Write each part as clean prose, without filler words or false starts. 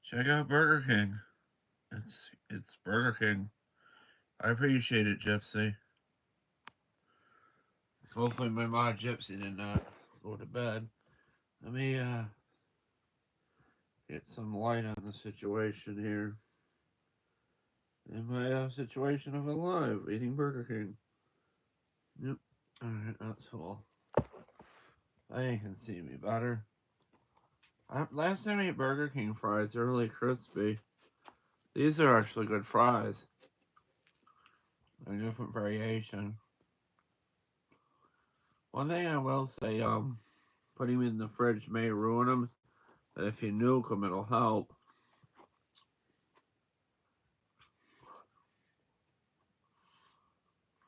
Check out Burger King. It's Burger King. I appreciate it, Gypsy. Hopefully my mod Gypsy did not go to bed. Let me get some light on the situation here. In my situation of alive, eating Burger King. Yep. Alright, that's cool. They can see me better. Last time I ate Burger King fries, they're really crispy. These are actually good fries. A different variation. One thing I will say, putting them in the fridge may ruin them. But if you nuke them, it'll help.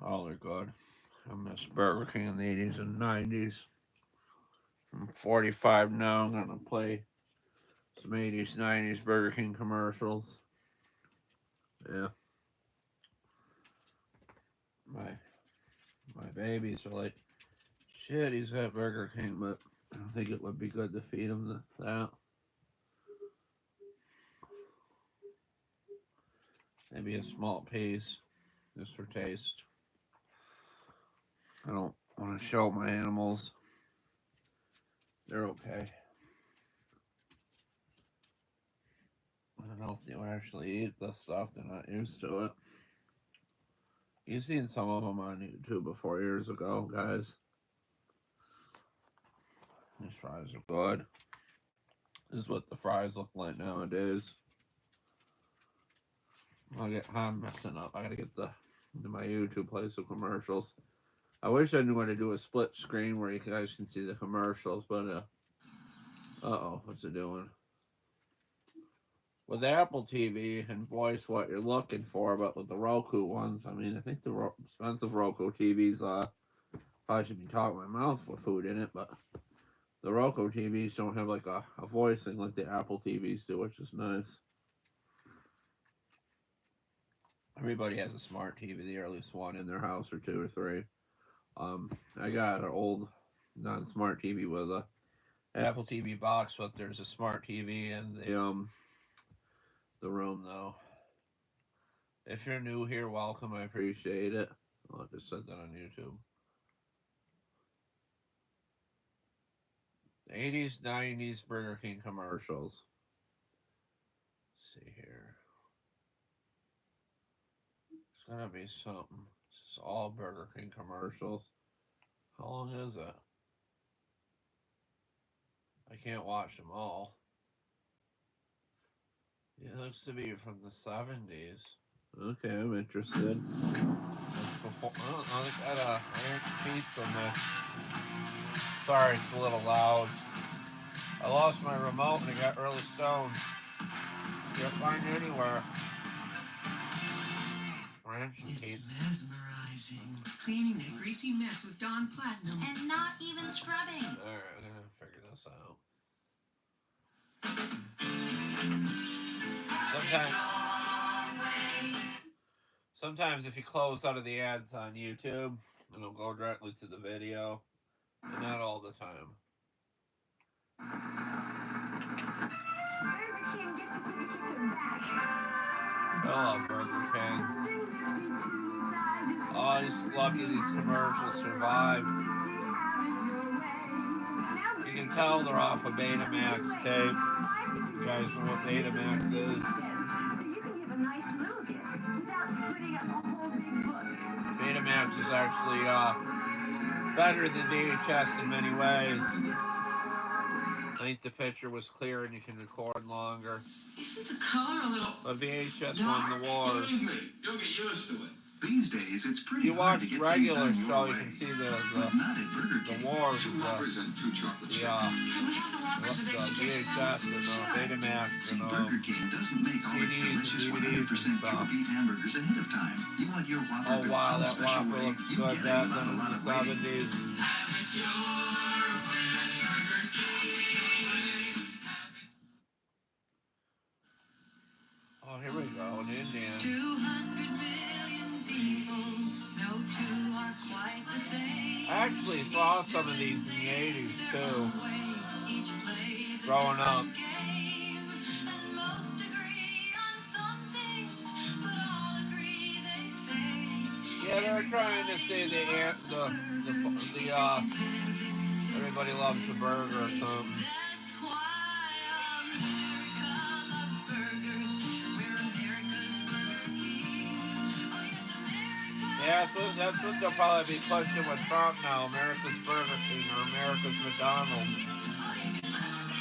Oh, they're good. I miss Burger King in the 80s and 90s. I'm 45 now. I'm going to play some 80s, 90s Burger King commercials. Yeah. My babies are like, shit, he's at Burger King, but I don't think it would be good to feed him that. Maybe a small piece, just for taste. I don't want to show my animals. They're okay. I don't know if they would actually eat this stuff. They're not used to it. You've seen some of them on YouTube before years ago, guys. These fries are good. This is what the fries look like nowadays. I'm messing up. I gotta get my YouTube play some commercials. I wish I knew how to do a split screen where you guys can see the commercials, but uh-oh, what's it doing? With Apple TV and voice what you're looking for, but with the Roku ones, I mean, I think the expensive Roku TVs, probably should be talking my mouth with food in it, but the Roku TVs don't have like a voice thing like the Apple TVs do, which is nice. Everybody has a smart TV, or at least one in their house, or two or three. I got an old non-smart TV with a Apple TV box, but there's a smart TV in the room though. If you're new here, welcome. I appreciate it. I'll just set that on YouTube. The 80s, 90s Burger King commercials. Let's see here. It's gonna be something. This is all Burger King commercials. How long is it? I can't watch them all. It looks to be from the 70s. Okay, I'm interested. It's before. Oh, they got a ranch pizza mix. Sorry, it's a little loud. I lost my remote and I got really stoned. Can't find it anywhere. Ranch pizza. It's mesmerizing. Cleaning that greasy mess with Dawn Platinum. And not even scrubbing. Alright, I'm gonna figure this out. Sometimes if you close out of the ads on YouTube, it'll go directly to the video. But not all the time. Burger King gift certificates are back. Hello, Burger King. Oh, he's lucky these commercials survive. You can tell they're off of Betamax tape. You guys know what Betamax is. Betamax is actually better than VHS in many ways. I think the picture was clear and you can record longer. Isn't the color a little... But VHS won the wars. You'll get used to it. These days, it's pretty you hard watch to get regular things done show, your you way. can see But not at Burger King. the wars, Two Whoppers and two chocolate chips. Can we have the Whoppers with the extra ketchup? VHS and Betamax See, and Burger King doesn't make all its CDs and delicious DVDs 100% and pure stuff. beef hamburgers ahead of time. You want your Whopper Oh built wow, some that special Whopper way, looks you good get it back without then a in lot the of waiting. 70s. Oh, here we go, an Indian. 200 million people, no two are quite the same. I actually saw some of these in the 80s too, growing up. Yeah, they're trying to say the everybody loves the burger or something. That's why America loves burgers. We're America's Burger King. Oh yes, America. Yeah, so that's what they'll probably be pushing with Trump now. America's Burger King or America's McDonald's.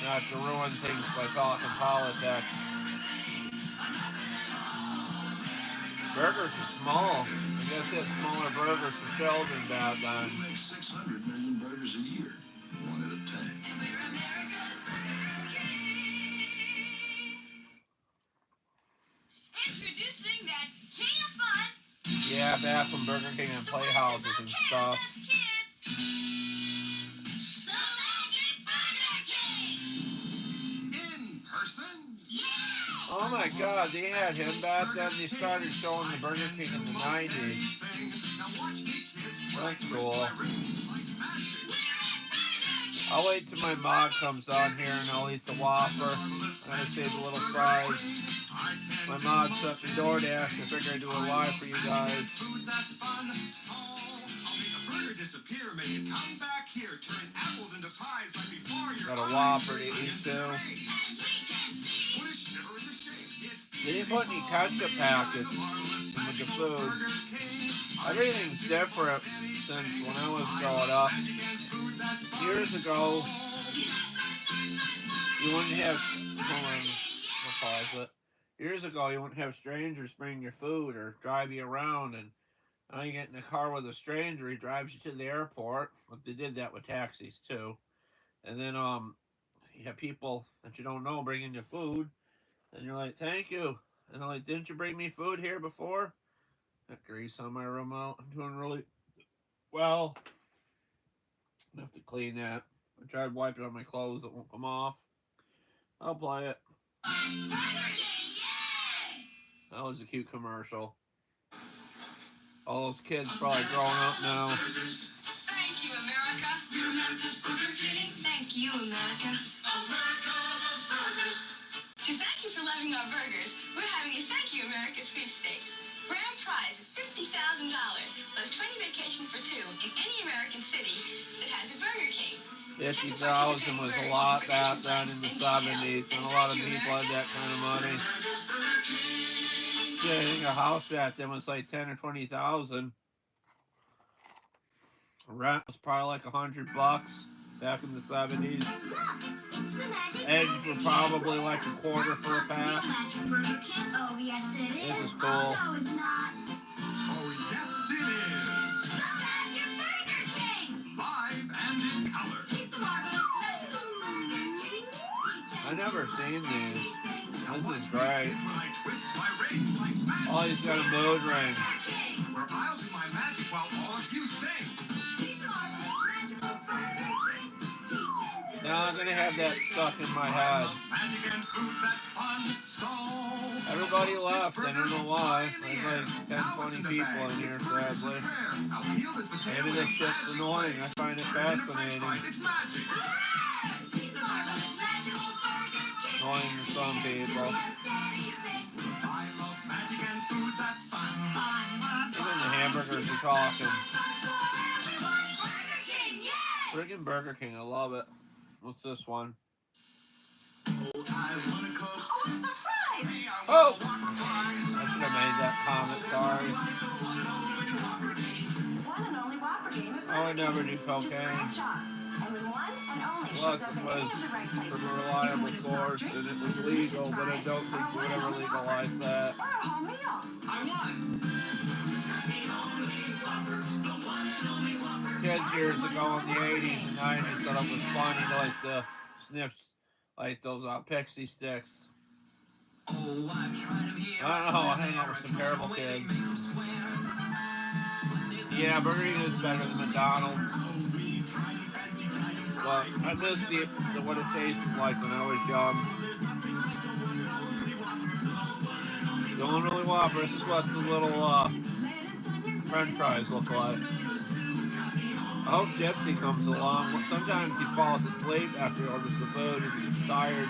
Not to ruin things by talking politics. Burgers are small. I guess they had smaller burgers for children back then. We make 600 million burgers a year, one at a time. And we're America's Burger King. Introducing that King of Fun. Yeah, back when Burger King had playhouses and stuff. The Magic Burger King. In person? Yeah. Oh my God, they had him back then. They started showing the Burger King in the 90s. Now watch me, kids. That's cool. Like magic. I'll wait till my mom comes on here and I'll eat the Whopper. I'm gonna save the little fries. My mom set the DoorDash. I figured I'd do a live for you guys. Food that's fun. So I'll make a burger disappear, make it come back here, turn apples into pies like before your Got a eyes. Whopper to eat too. As we can see. Put a shiver in the shade. It's They didn't put any ketchup packets in with the food. Everything's different since when I was growing up. Years ago, you wouldn't have. Hold on, I'll pause it. Years ago, you wouldn't have strangers bring your food or drive you around, and now you get in a car with a stranger. He drives you to the airport. But they did that with taxis too. And then you have people that you don't know bringing you food, and you're like, "Thank you." And I'm like, "Didn't you bring me food here before?" Got grease on my remote. I'm doing really well. I have to clean that. I tried wiping on my clothes. It won't come off. I'll play it. That was a cute commercial. All those kids probably growing up now. Thank you, America. We're America's Burger King. Thank you, America. America loves burgers. To thank you for loving our burgers, we're having a Thank You America sweepstakes. Grand prize is $50,000 plus 20 vacations for two in any American city that has a Burger King. 50,000 was a lot back then in the 70s, and a lot of people had that kind of money. Shit, I think a house back then was like 10 or 20,000. Rent was probably like $100 back in the 70s. Eggs were probably like a quarter for a pack. Oh, yes, it is. This is cool. No, it's not. Oh, yes, it is. The Magic Burger King. Live and in color. He's the marvelous I never seen these. This is great. When I twist my ring like magic. Oh, he's got a mood ring. Where I'll do my magic while all of you sing. Now I'm gonna have that stuck in my head. Magic and food that's fun. So Everybody left. I don't know why. There's like 10, 20 people in here, sadly. Maybe this shit's annoying. I find it fascinating. It's magic. Annoying to some people. I love magic and food that's fun. Even the hamburgers are talking. Friggin' Burger King, I love it. What's this one? I wanna cook. Oh, it's a fries. Oh! I should have made that comment, sorry. One and only Whopper game at I would never do cocaine. Plus, it was from a reliable source and it was legal, but I don't think you would ever legalize that. Kids years ago in the 80s and 90s thought it was funny to like the sniff like those pixie sticks. I don't know, I hang out with some terrible kids. Yeah, Burger King is better than McDonald's. But I miss what it tasted like when I was young. The only Whopper, this is what the little French fries look like. I hope Gypsy comes along. Sometimes he falls asleep after he orders the food if he gets tired.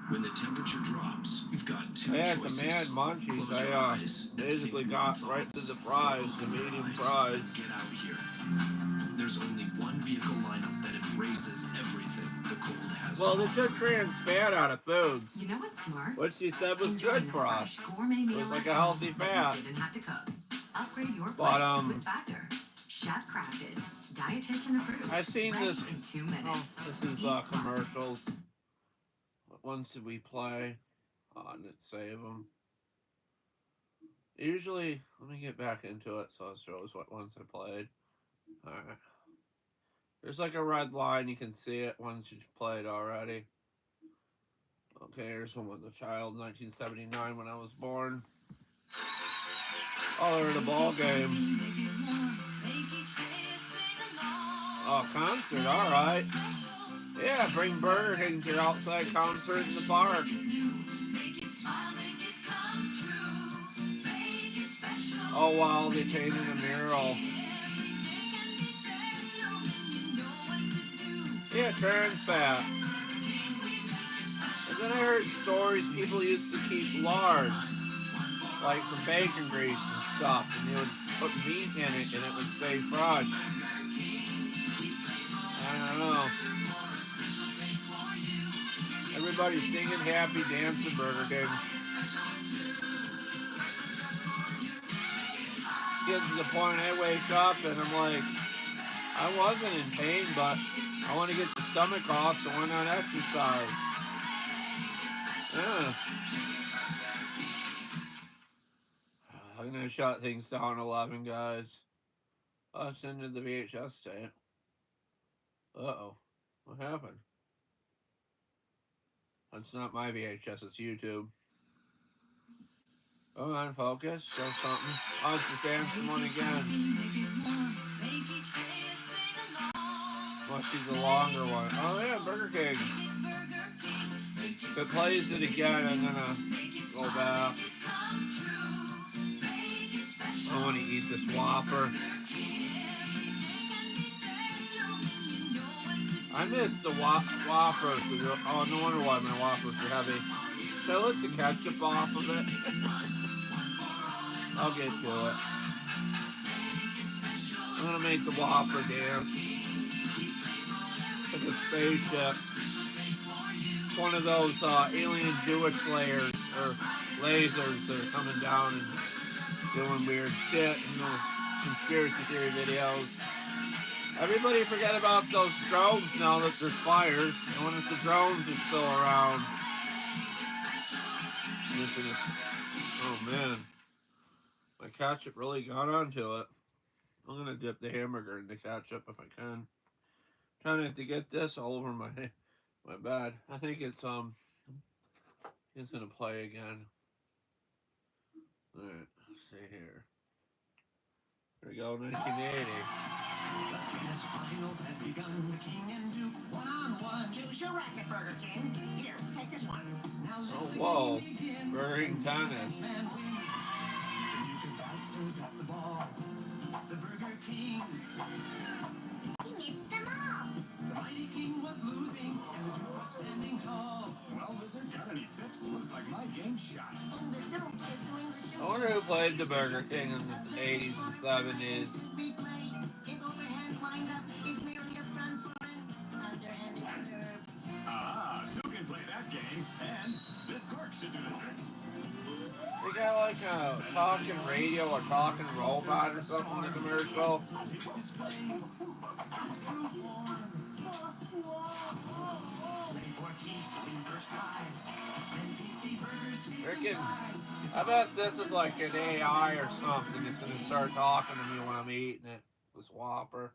When the temperature drops, you You've got two I had the choices. Mad Munchies. Close your I eyes and basically think got what right thoughts. to the fries, the Close your medium eyes fries. and get out of here. There's only one vehicle lineup that embraces everything the cold has Well, to they offer. took trans fat out of foods, You know what's smart? which she said was Enjoying good a for fresh us. gourmet It meal was like at a home healthy that fat. you didn't have to cook. Upgrade your But, plate with Factor. Chef crafted, dietitian approved. I've seen ready this. in 2 Oh, minutes. this is Eat smart. commercials. What ones did we play? Oh, didn't save them. Usually, let me get back into it so it shows what ones I played. Alright. There's like a red line, you can see it once you've played already. Okay, here's one with the child, 1979 when I was born. Oh, they're at a ball game. Oh, concert, alright. Yeah, bring Burger King to your outside concert in the park. Oh, wow, they painted a mural. Yeah, trans fat. And then I heard stories people used to keep lard, like from bacon grease and stuff, and they would put meat in it and it would stay fresh. I don't know. Everybody's singing happy, dancing Burger King. It's getting to the point I wake up and I'm like, I wasn't in pain, but I want to get the stomach off, so why not exercise? Yeah. I'm going to shut things down 11, guys. Oh, it's into the VHS tape. Uh-oh. What happened? That's not my VHS, it's YouTube. Come on, focus. Show something. Oh, it's the dancing one again. Must be the longer one. Oh, yeah, Burger King. If it plays it again, I'm gonna go back. I want to eat this Whopper. I missed the Whopper. So oh, no wonder why my Whoppers are heavy. Should I lick the ketchup off of it? I'll get to it. I'm gonna make the Whopper dance. It's like a spaceship. It's one of those alien Jewish layers or lasers that are coming down and doing weird shit in those conspiracy theory videos. Everybody forget about those strobes now that there's fires. I wonder if the drones are still around. Oh man. My ketchup really got onto it. I'm gonna dip the hamburger in the ketchup if I can. Trying not to get this all over my bed. I think it's gonna play again. Alright, let's see here. Here we go, 1980. Finals have begun. The King and Duke one-on-one. Choose your racket, Burger King. Here, take this one. Now Oh, whoa. Burger King tennis. The Duke bounces off the ball. The Burger King. He missed them all. The mighty King was losing, and the Duke was standing tall. Well, wizard, got any tips? Looks like my game shot. And the Duke is doing the shooting. I wonder who played the Burger King in the 80s and 70s. His overhand windup is merely a front for an underhanded nerve. Ah, two can play that game, and this cork should do the trick. They got like a talking radio or talking robot or something in the commercial. Freaking, I bet this is like an AI or something. It's gonna start talking to me when I'm eating it. This Whopper.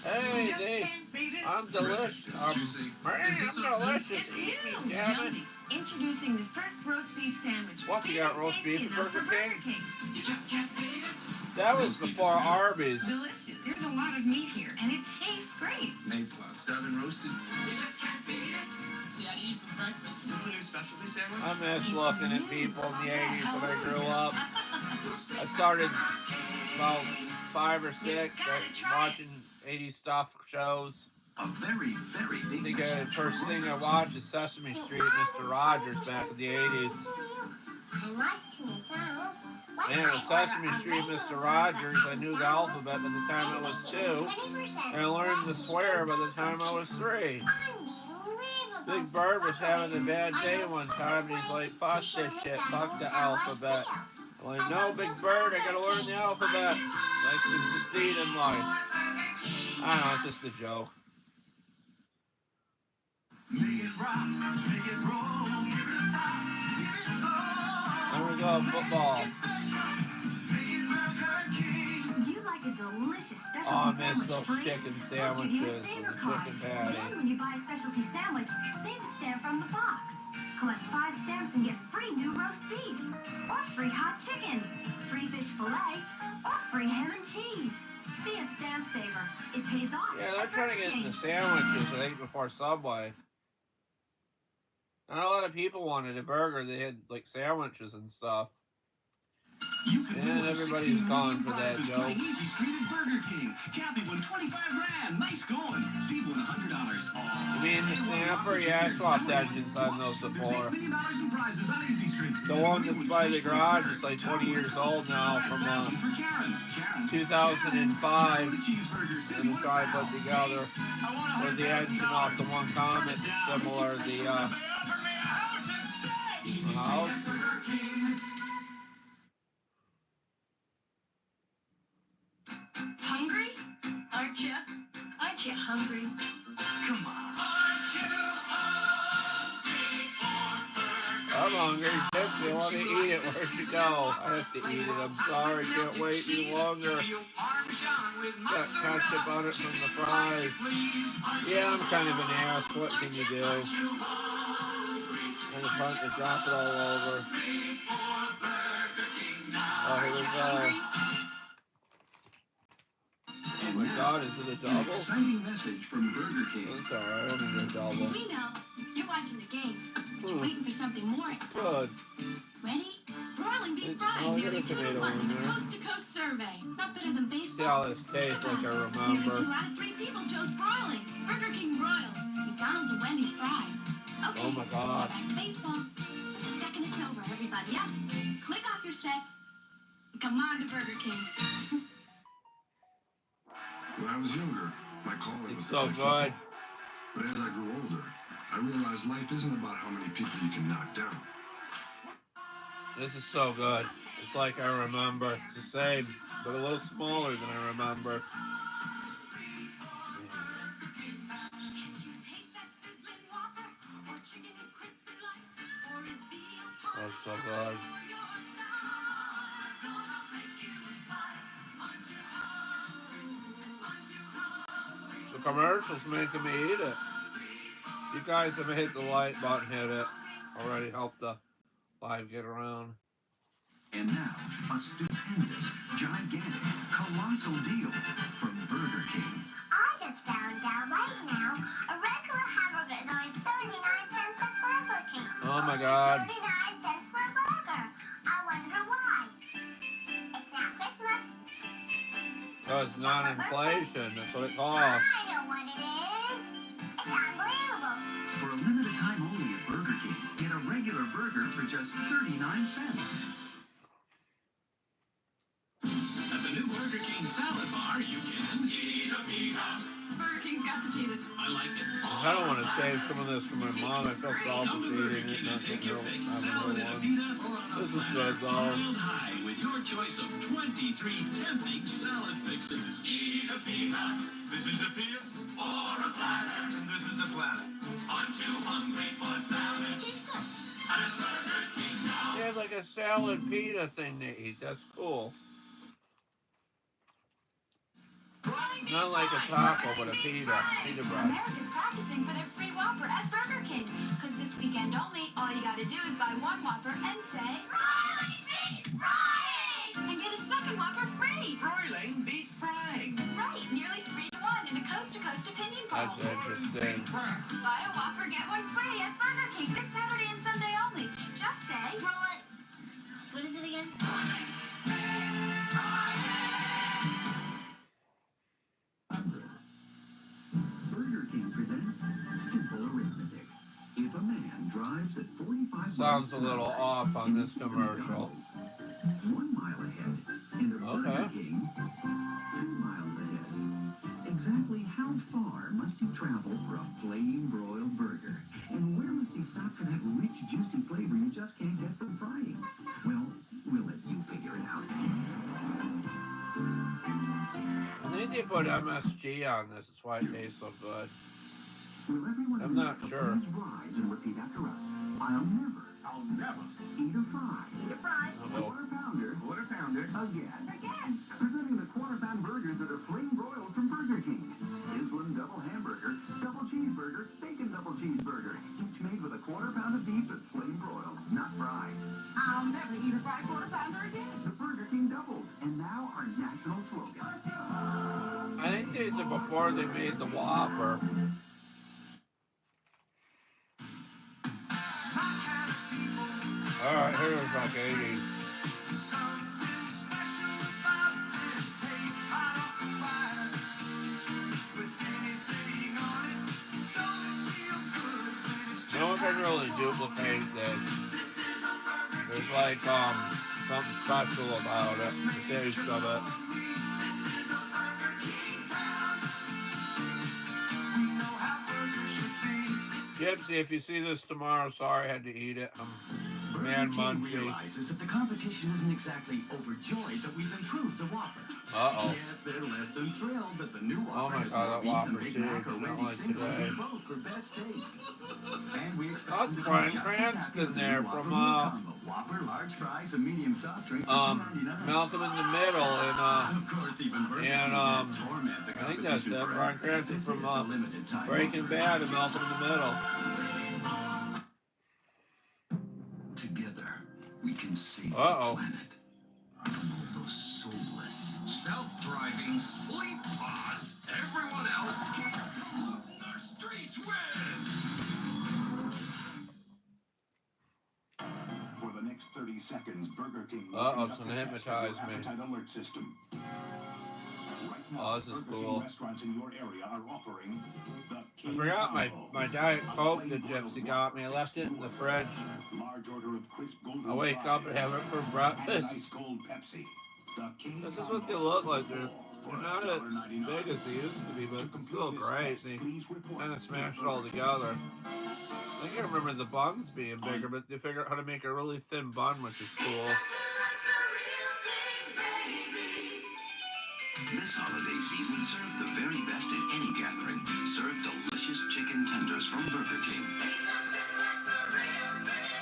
Hey, Dave, I'm delicious. I'm delicious. Eat me, damn it. Introducing the first roast beef sandwich. What, you got roast beef at Burger King? You just can't beat it. That was before Arby's. Delicious. There's a lot of meat here, and it tastes great. A+, oven roasted. You just can't beat it. See, I eat for breakfast. Is this the new specialty sandwich? I miss looking at people in the 80s when I grew up. I started about 5 or 6 watching 80s stuff shows. A very, very I big think the message first from thing I Rogers. watched is Sesame Street, Mr. Rogers back in the 80s. Man, with Sesame Street, Mr. Rogers, I knew the alphabet by the time I was 2, and I learned to swear by the time I was 3. Big Bird was having a bad day one time, and he's like, fuck this shit, fuck the alphabet. I'm like, no, Big Bird, I gotta learn the alphabet, like to succeed in life. I don't know, it's just a joke. Make it rock, make it roll, give it a top, give it a soul. There we go, football. You like a delicious specialty Oh, I miss sandwich those free? chicken Look sandwiches at your with the favorite chicken card. patty. Then when you buy a specialty sandwich, save a stamp from the box. Collect 5 stamps and get free new roast beef, or free hot chicken, free fish fillet, or free ham and cheese. Be a stamp saver. It pays off. Yeah, they're trying to get into sandwiches, I think, before Subway. Not a lot of people wanted a burger. They had, like, sandwiches and stuff. And everybody's gone for that joke. Easy Street at Burger King. Kathy won 25 grand. Nice going. Steve won $100. You mean the Snapper? Yeah, I swapped engines on those before. $8 million in prizes on Easy Street. The one that's by the garage is like 20 years old now, from 2005. And we tried to put together with the engine off the one Comet that's similar to the house. Hungry? Aren't you? Aren't you hungry? Come on. I'm hungry. Chips, you want to eat it? Where'd you go? I have to eat it. I'm sorry. Can't wait any longer. It's got ketchup on it from the fries. Yeah, I'm kind of an ass. What can you do? And the punch to drop it all over. Oh, here we go. Oh my God, is it a double? Exciting message from Burger King. It's alright, I don't need a double. We know. You're watching the game. But you're waiting for something more exciting. Good. Ready? Broiling beef Oh, fry. I got Nearly a 2 to tomato 1 in in the there. coast-to-coast survey. Not better than baseball. See how this tastes like I Nearly remember. 2 out of 3 people chose broiling. Burger King broils. McDonald's or Wendy's fried. Okay. Oh my God. Back to baseball. The second it's over, everybody up. Click off your sets. Come on to Burger King. When I was younger, my calling was It's to so play good. football. But as I grew older, I realized life isn't about how many people you can knock down. This is so good. It's like I remember. It's the same, but a little smaller than I remember. Oh, it's so good. So commercials making me eat it. You guys haven't hit the like button, hit it. Already helped the live get around. And now, a stupendous, gigantic, colossal deal from Burger King. I just found out right now a regular hamburger is only 39 cents at Burger King. Oh my God. 39 cents for a burger. I wonder why. It's now Christmas. Because non-inflation, that's what it costs. I know what it is. It's unbelievable. For a limited time only at Burger King, get a regular burger for just 39 cents. At the new Burger King salad bar, you can eat a peanut. Burger King's got the peanuts. I like it. I don't want to save some of this for my mom. I feel selfish eating it, not Take getting your her pick, having salad and her a one. peanut or a This is good though. Grilled high with your choice of 23 tempting salad fixings. Eat a peanut. This is a peanut or a platter. And this is a platter. Aren't you hungry for salad? It tastes good. At Burger King now. Yeah, like a salad pita thing to eat. That's cool. Not like a taco, but a pita. Pita bread. America's practicing for their free Whopper at Burger King. Because this weekend only, all you gotta do is buy 1 Whopper and say, Broiling beef frying! And get a second Whopper free. Broiling beef frying. Right, nearly 3 to 1 in a coast-to-coast opinion poll. That's interesting. Buy a Whopper, get 1 free at Burger King this Saturday and Sunday only. Just say, What is it again? Burger Sounds a little off on this commercial. 1 mile ahead, in the Burger Okay. King, 2 miles ahead. Exactly how far must you travel for a plain broiled burger? And where must you stop for that rich, juicy flavor you just can't get from frying? Well, we'll let you figure it out. I think they put MSG on this. That's why it tastes so good. Will everyone I'm not sure. please rise and repeat after us? I'll never eat a fry. Eat a fry. Uh-oh. Quarter pounder, again. Presenting the quarter pound burgers that are plain broiled from Burger King. Sizzling double hamburger, double cheeseburger, bacon double cheeseburger. Each made with a quarter pound of beef that's plain broiled, not fried. I'll never eat a fried quarter pounder again. The Burger King doubles, and now our national slogan. I think these are before they made the Whopper. Alright, here's like 80s. Something special about this taste. I don't mind with anything on it. Don't feel good when it's No one can really duplicate this. There's like something special about it, the taste of it. Gypsy, if you see this tomorrow, sorry I had to eat it. I'm man Burger King munchy. realizes that the competition isn't exactly overjoyed that we've improved the Whopper. Uh-oh. Yes, they're less than thrilled that the new Oh Whopper my has God, more that beef than Whopper's Big Mac huge, or not Wendy's like singles, today. both for best taste. And we expect Oh, it's them to be Bryan just as happy Cranston with the there new from, Whopper meal combo. Whopper, large fries, and medium soft drink for $2.99. Malcolm in the Middle, and Of course, even Burger King can't torment the I think that's competition it. forever. Bryan Cranston This from is a limited time Breaking offer. Bad and Malcolm in the Middle. Together, we can save Uh-oh. the planet from all those soulless, self-driving sleep pods. Everyone else, our streets win! For the next 30 seconds, Burger King will Uh-oh, conduct it's a gonna test hypnotize of your me. appetite alert system. Right now, Oh, this is Burger cool. King restaurants in your area are offering the I King forgot Combo. my Diet Coke Plain that broiled Gypsy got me. I left it in the fridge. Large order of crisp golden I wake up and fries have it for and an breakfast. ice cold Pepsi. The King This is Combo. what they look like. They're For not as $1.99. big as they used to be, but To it's complete still this great. test, They please report kind of to smashed it Burger all King. together. I think I remember the buns being bigger, but they figured out how to make a really thin bun, which is cool. This holiday season, serve the very best at any gathering. Serve delicious chicken tenders from Burger King.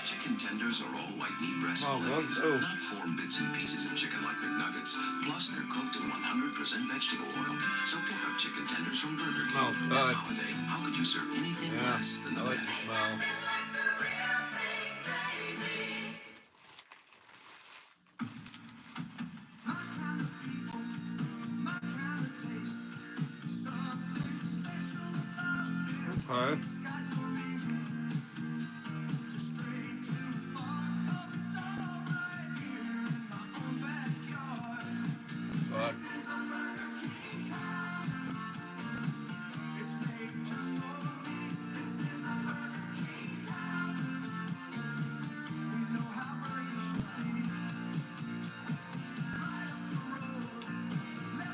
Chicken tenders are all white meat breast Oh, fillets, good too. not formed bits and pieces of chicken like McNuggets. Plus, they're cooked in 100% vegetable oil. So pick up chicken tenders from Burger King. Smells This good. holiday, how could you serve anything Yeah, less than I the like the best? smell. Okay. Good.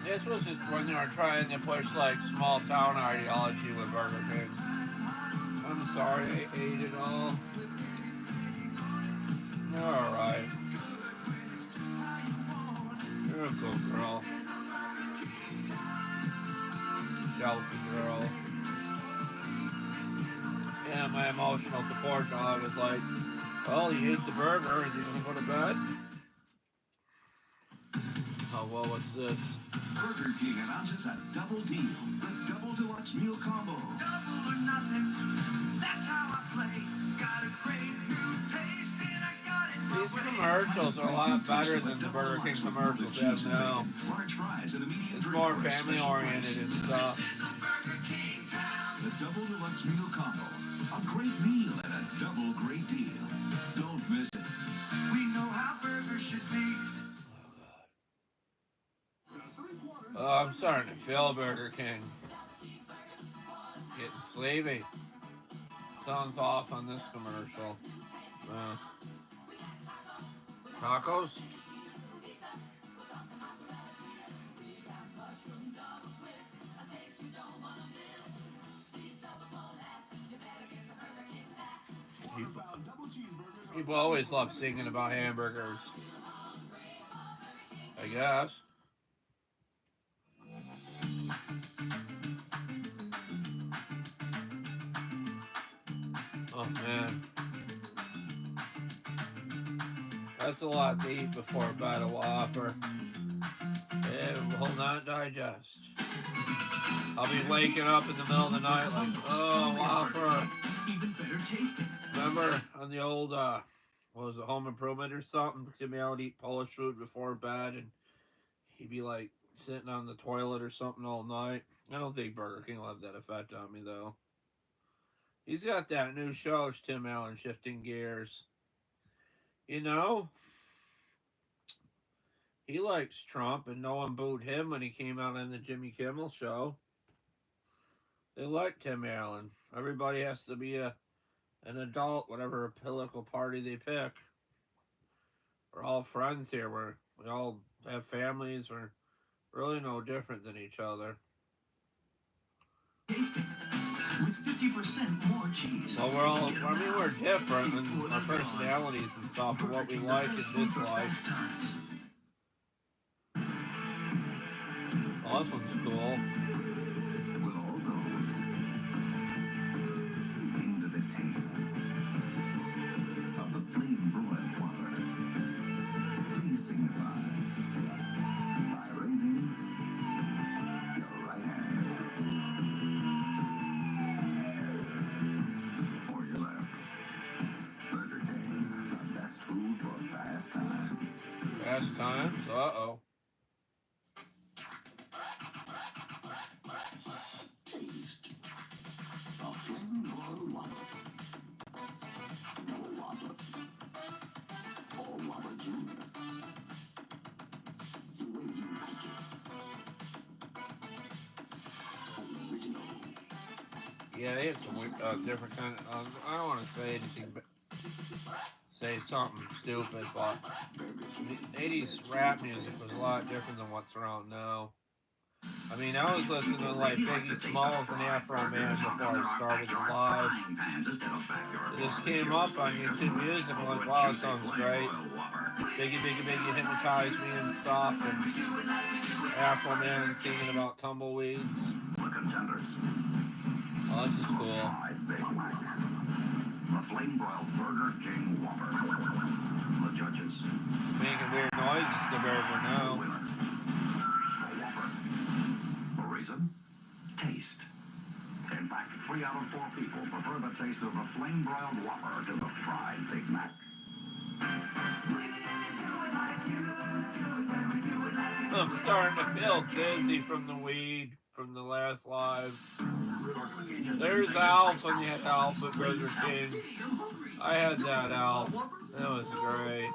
This was just when they were trying to push like small town ideology with Burger King. I'm sorry I ate it all. You're alright. You're a good girl. Shelby girl. Yeah, my emotional support dog is like, well, he ate the burger. Is he gonna go to bed? Oh, well, what's this? Burger King announces a double deal, the Double Deluxe Meal Combo. Double or nothing, that's how I play. Got a great new taste and I got it my These way. commercials are a lot better than the Burger King commercials they have now. Large fries and a medium It's drink more for a family special oriented price. and stuff. This is a Burger King town. The Double Deluxe Meal Combo. A great meal and a double great deal. Don't miss it. We know how burgers should be. Oh, I'm starting to feel Burger King. Getting sleepy. Sounds off on this commercial. Tacos? People always love singing about hamburgers. I guess. Oh man. That's a lot to eat before bed, a Whopper. It will not digest. I'll be waking up in the middle of the night like, oh, Whopper. Even better tasting. Remember on the old, what was it, Home Improvement or something? Timmy would eat Polish food before bed, and he'd be like sitting on the toilet or something all night. I don't think Burger King will have that effect on me, though. He's got that new show, Tim Allen, Shifting Gears. You know, he likes Trump, and no one booed him when he came out on the Jimmy Kimmel show. They like Tim Allen. Everybody has to be an adult, whatever political party they pick. We're all friends here. We all have families. We're really no different than each other. Tasting. With 50% more cheese. Well, we're different in our personalities and stuff, and what we like and dislike. Oh, this one's cool. We'll all go into the taste of the flame broiled Whopper. Please signify by raising your right hand or your left. Burger King, the best food for fast times. Fast times? Uh-oh. Taste a flame broiled Whopper. No Whopper. Or Whopper Jr. The way you like it. Original. Yeah, they had some different kind of. I don't want to say anything, but say something stupid, but the 80s rap music was a lot different than what's around now. I mean, I was listening to like Biggie Smalls and Afro Man before I started the live. It just came up on YouTube Music. I'm like, wow, that sounds great. Biggie hypnotized me and stuff, and Afro Man singing about tumbleweeds. Oh, this is cool. The flame broiled Burger King Whopper. The judges. It's making weird noises, the burger now. The reason? Taste. In fact, 3 out of 4 people prefer the taste of the flame broiled Whopper to the fried Big Mac. I'm starting to feel dizzy from the weed from the last live. There's Alf, and you had Alf at Burger King. I had that Alf. That was great.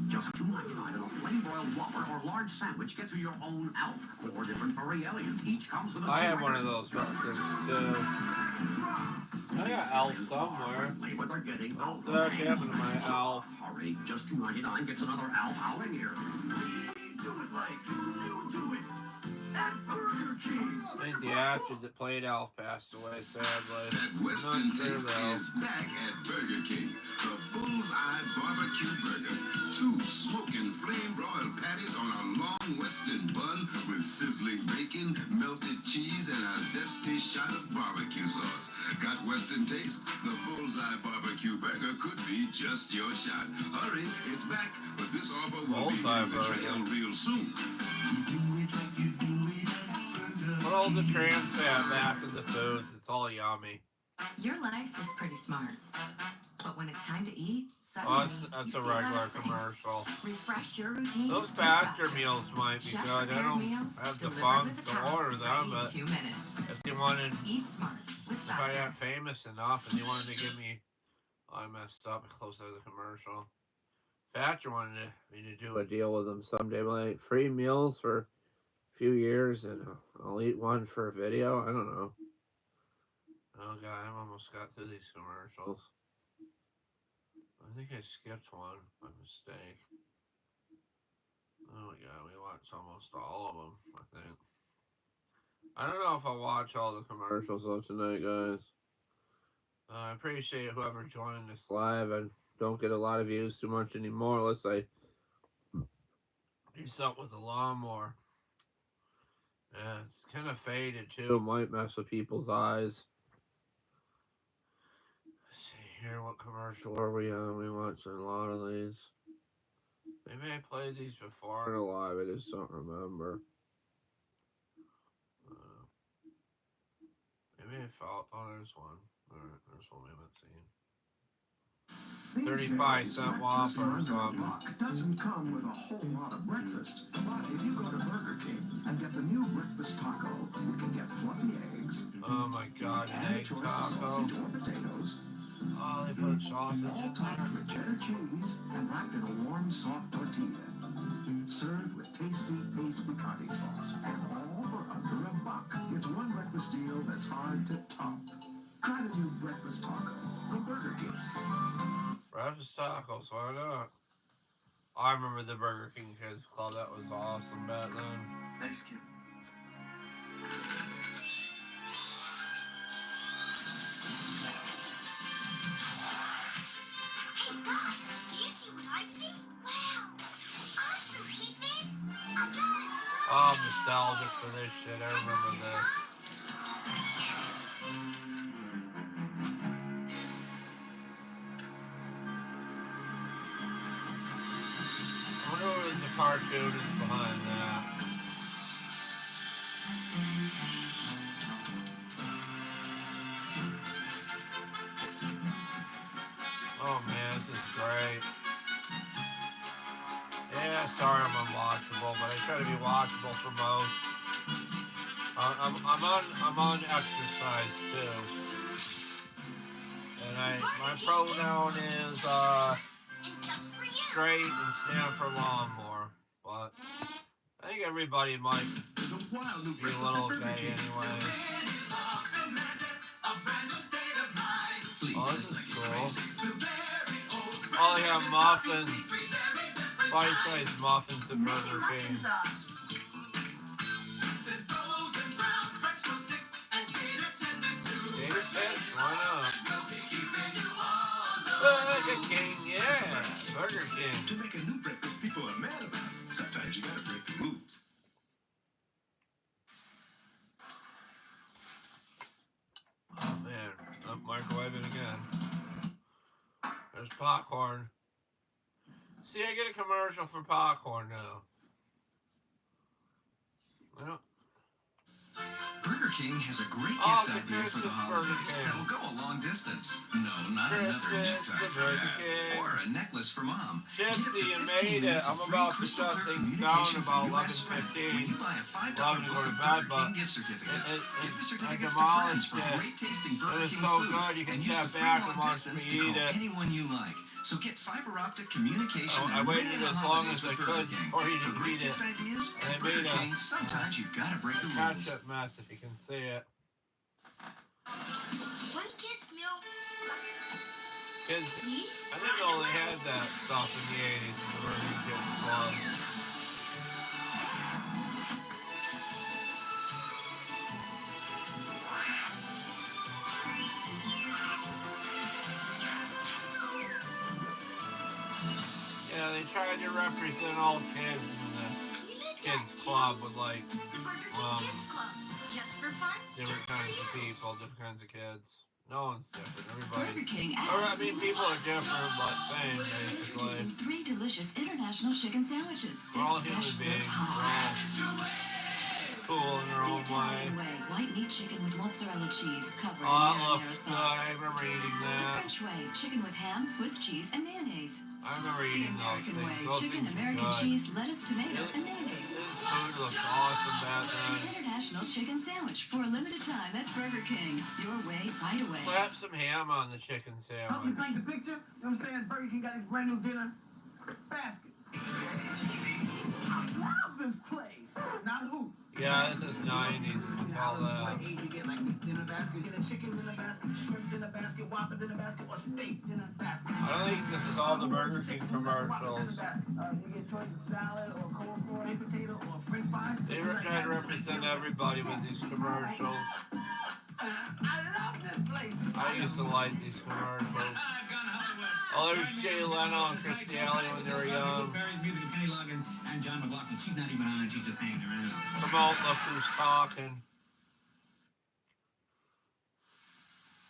Just $2.99 in a flame broiled Whopper or large sandwich gets you your own Alf. 4 different furry aliens. Each comes with a I have one of those records too. I got Alf somewhere. What they're getting. What the heck happened to my Alf? Hurry, just $2.99 gets another Alf out in here. Do it like you do it at Burger King. I think the actor that played Alf passed away, sadly. That Western taste is back at Burger King. The Bullseye Barbecue Burger. 2 smoking flame broiled patties on a long Western bun with sizzling bacon, melted cheese, and a zesty shot of barbecue sauce. Got Western taste? The Bullseye Barbecue Burger could be just your shot. Hurry, it's back, but this offer will be on the trail real soon. What all the trans have back in the foods? It's all yummy. Your life is pretty smart. But when it's time to eat, Oh, suddenly that's you a feel out regular of sync. commercial. Refresh your routine. Those with factor Factor. meals might be Chef good. I prepared don't meals have the delivered funds with a to towel, order them, ready in but 2 minutes. if they wanted, Eat smart with if I Factor. got famous enough and they wanted to give me, oh, I messed up. I closed out the commercial. Factor wanted me to do a deal with them someday, like free meals for a few years, and I'll eat one for a video. I don't know. Oh god, I almost got through these commercials. I think I skipped one by mistake. Oh yeah, we watched almost all of them, I think. I don't know if I'll watch all the commercials though tonight, guys. I appreciate whoever joined this live. I don't get a lot of views too much anymore unless I do something with the lawnmower. Yeah, it's kind of faded too. It might mess with people's eyes. Let's see here, what commercial are we on? We watched a lot of these. Maybe I played these before in a live. I just don't remember. Maybe I felt. Oh, there's one. Alright, there's one we haven't seen. 35-cent Whopper or something. Doesn't come with a whole lot of breakfast, but if you go to Burger King and get the new breakfast taco, you can get fluffy eggs. Oh my god, an egg taco. Sausage or potatoes. Oh, they put sausage in All topped there. with cheddar cheese and wrapped in a warm, soft tortilla. Served with tasty picante sauce, and all for under $1. It's one breakfast deal that's hard to top. Try the new breakfast taco from Burger King. Breakfast tacos, why not? I remember the Burger King Kids Club. That was awesome back then. Thanks, kid. Hey guys, do you see what I see? Wow! Awesome, Keith! I got it! Oh, I'm nostalgic for this shit. I remember this. I wonder what was the cartoonist behind that. Oh man, this is great. Yeah, sorry I'm unwatchable, but I try to be watchable for most. I'm on exercise too, and my pronoun is straight and snapper lawnmower, but I think everybody might be a little gay anyways. Oh, this is cool. Oh, they have muffins. Bite-sized muffins at Burger King. Tater tots? Why not? Burger King, yeah. Burger King. To make a new breakfast, people are mad about it. Sometimes you gotta break the rules. Oh man, I'm microwaving again. There's popcorn. See, I get a commercial for popcorn now. Well, Burger King has a great oh, gift it's a idea for the Christmas Burger holidays King. that'll go a long distance. No, not another Christmas, necktie the for Burger Dad. King. Or a necklace for Mom. Gypsy, Get you up to 15 made it. minutes I'm of free about to crystal shut clear things down communication about from your best friend. When 11:15. you buy a $5 Loving to go book to of bed, Burger but King gift certificates, give the I certificates to demolished friends for it. great tasting It Burger was King so food. good, you can And use chat the free back long and watch distance me to eat call it. anyone you like. So get fiber optic communication I and waited ring in the as long holidays as I with Burger could King. before you For to great eat it. gift ideas And I at Burger made King, sometimes you gotta break the rules. ketchup mess, if you can see it. One kid's meal. Kids, I didn't know they had that stuff in the 80s in the Burger Kids Club. Yeah, they tried to represent all kids in the kids club with like Kids Club. Just for fun. different kinds of people, different kinds of kids. No one's different. Everybody. Burger King Or, I mean, people are different, but same basically. 3 delicious international chicken sandwiches. We're all human beings. We're all cool in our own way. White meat chicken with mozzarella cheese covered Oh, in that looks marinara good. sauce. I remember eating The that. French way, chicken with ham, Swiss cheese, and mayonnaise. I remember The eating those American things. way, Those chicken, things were American good. cheese, lettuce, tomato, and mayonnaise. This food looks awesome back The then. International Chicken Sandwich for a limited time at Burger King. Your way, right away. Slap some ham on the chicken Help sandwich. me paint the picture? You know what I'm saying? Burger King got his brand new dinner baskets. I love this place. Not who? Yeah, this is 90s. You can tell that. You get like this dinner basket, get a chicken dinner basket, shrimp dinner basket, Whopper dinner basket, or steak dinner basket. I don't think this is all the Burger King commercials. You get choice of salad or coleslaw, baked potato or french fries. They try to represent everybody with these commercials. I love this place. I used to like these commercials. Oh, there's Jay Leno and Christy Alley when they were young. And John McLaughlin, she's not even on, she's just hanging around. Promote Look Who's Talking.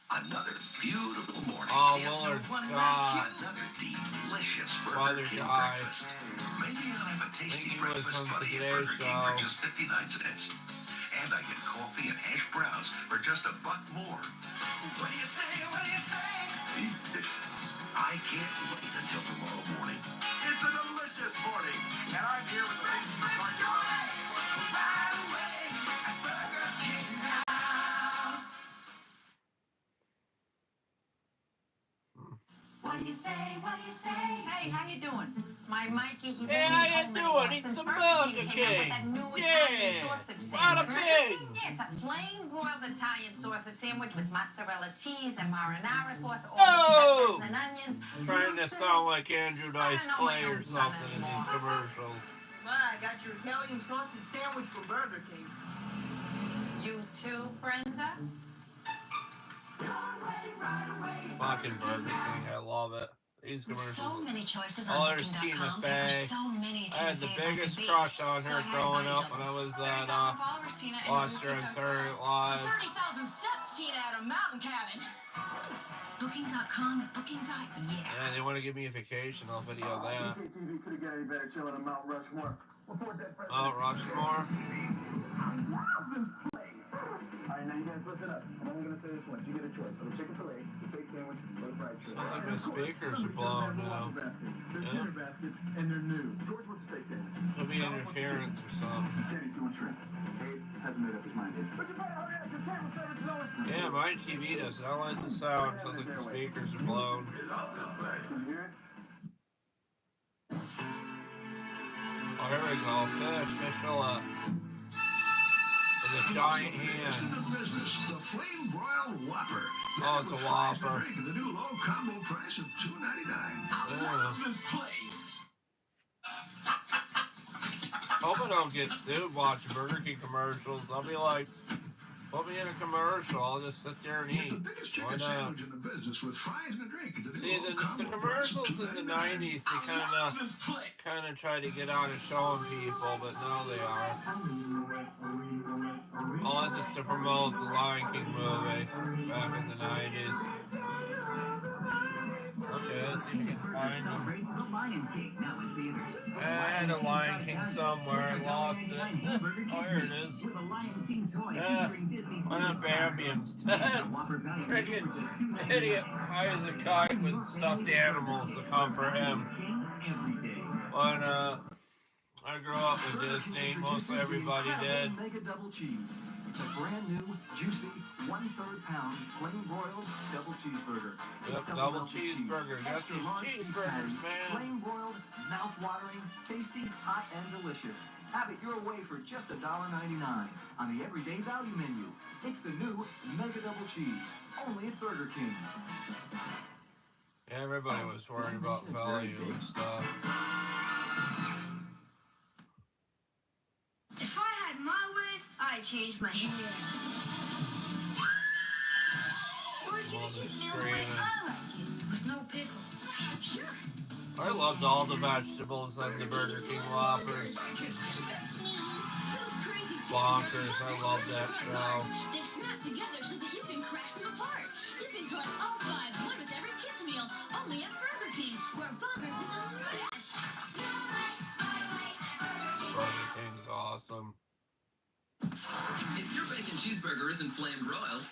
Another beautiful morning. Oh, Yes, Willard no one Scott. Another delicious Mother Burger King guy. breakfast. Maybe I'll have a tasty he was breakfast on buddy at Today's Burger King Show. for just 59 cents. And I get coffee and hash browns for just $1 more. What do you say? What do you say? Delicious. I can't wait until tomorrow morning. It's a delicious morning, and I'm here with the big What do you say? What do you say? Hey, how you doing? My Mikey, he Hey, how you doing? Eat some Burger King. Yeah. Bada bing. Yeah, it's a plain broiled Italian sausage sandwich with mozzarella cheese and marinara sauce, all Oh! peppers and onions. Trying to sound like Andrew Dice Clay or something in these commercials. I got your Italian sausage sandwich from Burger King. You too, Brenda? Fucking Burger King, I love it. These With so commercials. many choices Oh, on there's Tina Booking.com, there are Fey. so many I had the Tina Feys I biggest could be. crush on So her I had growing body up when I doubles. was at watched her on Saturday Night Live. 30,000 steps, Tina, at a mountain cabin. Booking.com, Booking.yeah. Yeah, they want to give me a vacation. I'll video that. TV couldn't get any better chilling on Mount Rushmore. Report that president. Mount Rushmore. I love this place. All right, now you guys listen up. I'm only gonna say this once. You get a choice: for the chicken fillet, the steak sandwich, or the fried chicken. Sounds like my speakers are blown now. They're Yeah. dinner baskets and they're new. George, what's the steak sandwich? Could be interference or something. Jenny's doing shrimp. Dave hasn't made up his mind yet. But you better hurry up. Your table service is always. Yeah, my TV does. I don't like the sound. Sounds like the speakers are blown. Can you hear it? Oh, here we go. Fish fillet. With a giant hand. The Flame Broiled Whopper. Oh, it's a Whopper. The new low combo price of $2.99. Yeah. I love this place. Hope I don't get sued watching Burger King commercials. I'll be like, put me in a commercial. I'll just sit there and eat. The biggest Why chicken not? sandwich in the business with fries and a drink. See, the commercials in the 90s, they kind of try to get on and showing people, but now they are. Oh, this is to promote the Lion King movie back in the 90s. Okay, let's see if we can find them. I had a Lion King somewhere. I lost it. Oh, here it is. Yeah, why not Bambi instead? Freaking idiot hires a kite with stuffed animals to come for him. When I grew up with Disney, mostly everybody did. Mega double cheese. It's a brand new, juicy, 1/3 pound, plain broiled double cheeseburger. Yep, It's double cheese. cheeseburger. Got Extra these large beef cheeseburgers, patties, man. Plain broiled, mouth-watering, tasty, hot, and delicious. Have it your way for just $1.99 on the everyday value menu. It's the new Mega Double Cheese, only at Burger King. Yeah, everybody was worried about value and stuff. If I had my way, I'd change my hair. Or give it to me the way I like it, with no pickles. Sure. I loved all the vegetables on the Burger King Whoppers. Bonkers, I love that show. They snap together so that you can crash them apart. You can collect all 5, one with every kid's meal, only at Burger King, where Bonkers is a smash. Burger King's awesome. If your bacon cheeseburger isn't flame broiled,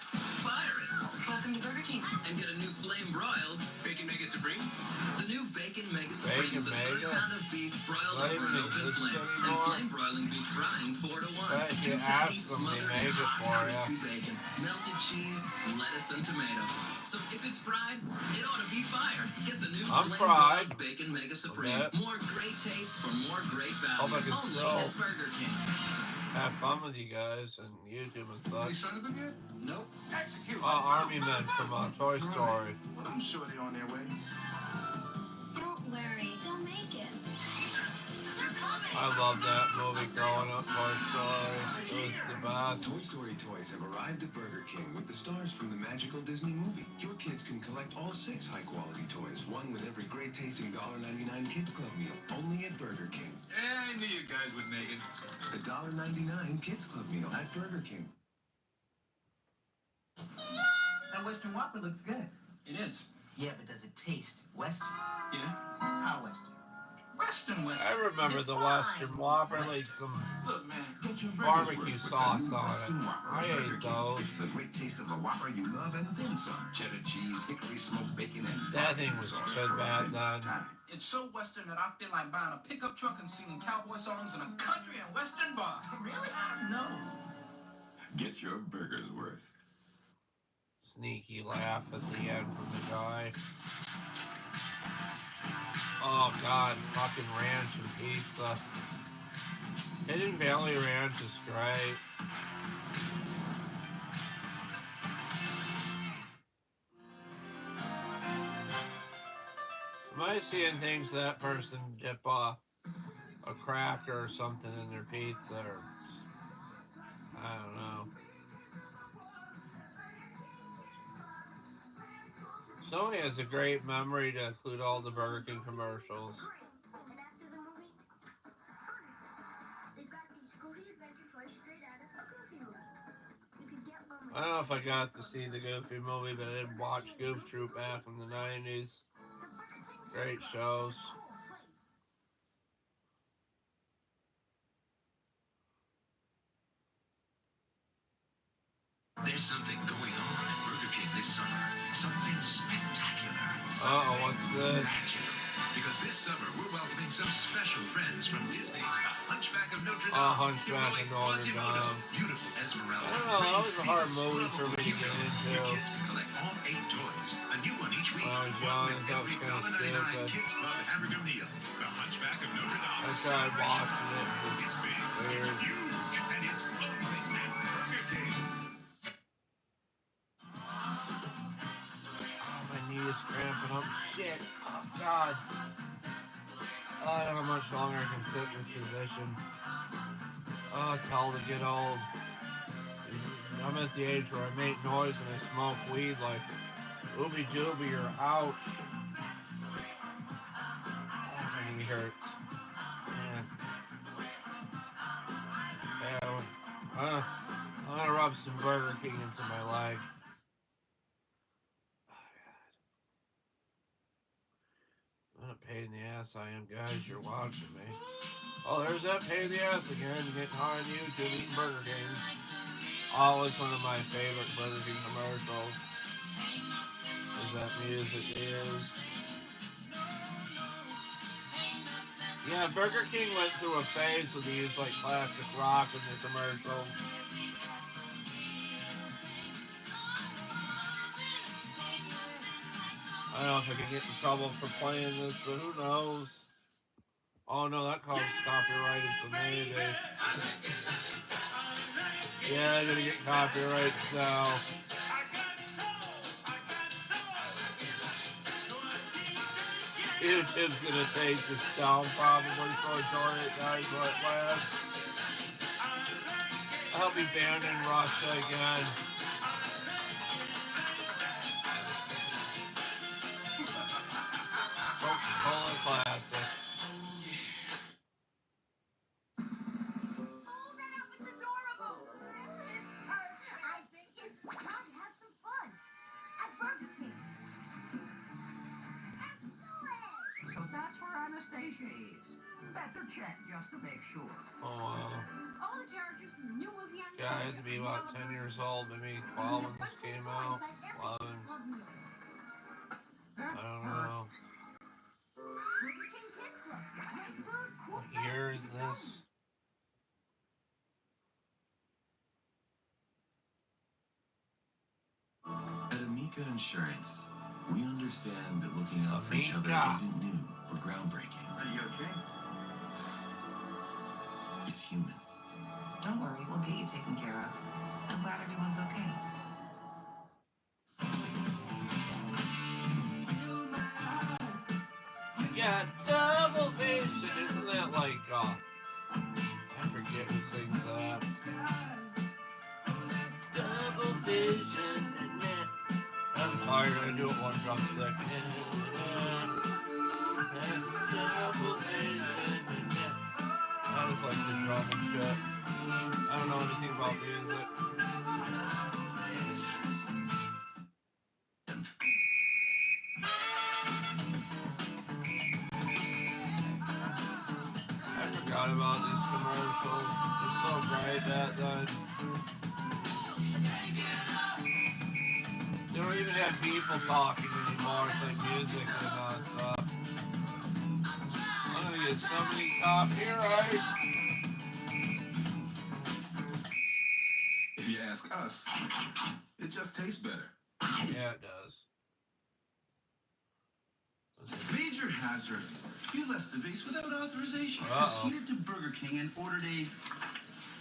fire it. Welcome to Burger King. And get a new flame broiled Bacon Mega Supreme. The new Bacon Mega Supreme is a third Mega? pound of beef broiled Not over even an open exist flame. And anymore? flame broiling beef frying 4 to 1. But if you ask them, they make it for crispy you. bacon, melted cheese, lettuce, and tomato. So if it's fried, it ought to be fire. Get the new I'm flame fried. broiled Bacon Mega Supreme. bet. More great taste for more great Hope I value. can Only sell. at Burger King. Have fun with you guys and YouTube and such. son of a good? Nope. Execute. Army men from Toy Story. Well, I'm sure they're on their way. Don't worry, they'll make it. I love that movie growing up, Toy Story. It was the best. Toy Story toys have arrived at Burger King with the stars from the magical Disney movie. Your kids can collect all 6 high-quality toys, one with every great-tasting $1.99 Kids Club meal, only at Burger King. Yeah, I knew you guys would make it. The $1.99 Kids Club meal at Burger King. That Western Whopper looks good. It is. Yeah, but does it taste Western? Yeah. How Western? Western. I remember the Western Whopper, like some Look, man. Get your burgers barbecue worth with the sauce new on Western it. Whopper I at Burger ate King. those. It's the great taste of the Whopper you love and then some. Cheddar cheese, hickory smoked bacon, and That thing barbecue was sauce good for a back famous then. time. It's so Western that I feel like buying a pickup truck and singing cowboy songs in a country and Western bar. Really? No. Get your burgers worth. Sneaky laugh at the end from the guy. Oh God, fucking ranch and pizza. Hidden Valley Ranch is great. Am I seeing things that person dip a cracker or something in their pizza, or I don't know. Sony has a great memory to include all the Burger King commercials. And after the movie, they've got these Goofy Adventure toys straight out of a Goofy movie. You could get one with I don't know if I got to see the Goofy movie, but I did watch Goof Troop back in the 90s. Great shows. There's something going on at Burger King this summer. Something spectacular. Uh-oh, what's this? Magical. Because this summer we're welcoming some special friends from Disney's The Hunchback of Notre Dame. Hunchback of Notre Dame. Beautiful Esmeralda. I don't know, that was a hard movie for me to get into. Your kids can collect all 8 toys. A new one each week. When I was young, that was kind of stupid. Kids Club hamburger meal. The Hunchback of Notre Dame. I tried watching it, It's big, weird. it's huge, and it's only at Burger King. Oh, my knee is cramping up. Shit. Oh, God. I don't know how much longer I can sit in this position. Oh, it's hell to get old. I'm at the age where I make noise and I smoke weed like ooby dooby or ouch. Oh, my knee hurts. Man. Yeah, I'm gonna rub some Burger King into my leg. What a pain in the ass I am, guys. You're watching me. Oh, there's that pain in the ass again. Getting high on YouTube, eating Burger King. Always one of my favorite Burger King commercials. Is that music used? Yeah, Burger King went through a phase where they used like classic rock in their commercials. I don't know if I can get in trouble for playing this, but who knows? Oh no, that comes copyrighted, so maybe. Yeah, I'm gonna get copyrights now. YouTube's gonna take this down probably, so enjoy it, guys. But last, I'll be banned in Russia again. Coca-Cola Classic. I think it's time to have some fun at Burger King. Excellent! So that's where Anastasia is. Better check just to make sure. Oh, wow. All the characters in the new movie on Yeah, I had to be about 10 years old, maybe 12 when this came out. 11. I don't know. Burger King Kids Club. Great food, cool What year is this? At Amica Insurance, we understand that looking out for each other Amica. isn't new or groundbreaking. Are you okay? It's human. Don't worry, we'll get you taken care of. I'm glad everyone's okay. got double vision. Isn't that like, I forget who sings that. Double vision. I'm tired. I do it one drumstick. Double vision. I just like the drum and shit. I don't know anything about music. I forgot about these commercials. They're so great back then. They don't even have people talking anymore. It's like music and stuff. I'm gonna get so many copyrights. If you ask us, it just tastes better. Yeah, it does. Major hazard. You left the base without authorization. Proceeded to Burger King and ordered a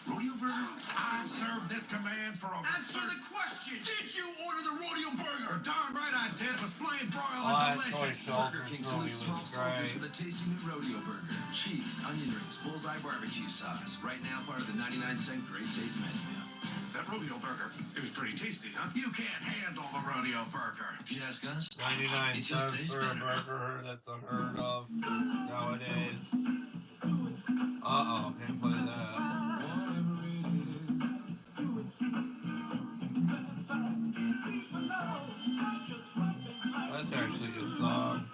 rodeo burger. I've served this command for over. Answer the question. Did you order the rodeo burger? Darn right I did. It was flame broiled that and Toy delicious. Burger King movie was great. With a tasty new rodeo burger. Cheese, onion rings, bullseye barbecue sauce. Right now, part of the 99-cent Great Taste menu. That rodeo burger, it was pretty tasty, huh? You can't handle the rodeo burger. If you ask us, 99 it just cents tastes for a better. burger. That's unheard of nowadays. Uh-oh, can't play that. That's actually a good song.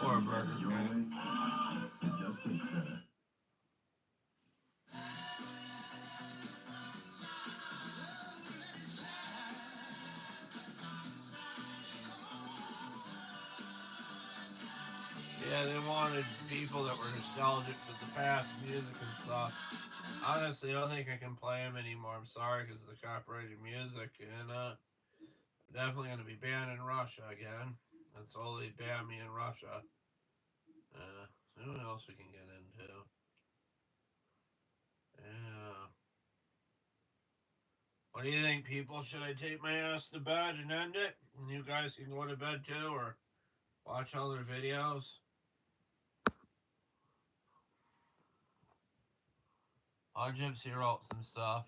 Or a Burger King. It just tastes better. Yeah, they wanted people that were nostalgic for the past music and stuff. Honestly, I don't think I can play them anymore. I'm sorry because of the copyrighted music, and definitely going to be banned in Russia again. And slowly ban me in Russia. What else we can get into? Yeah. What do you think, people? Should I take my ass to bed and end it? And you guys can go to bed too, or watch other videos? Gypsy wrote some stuff.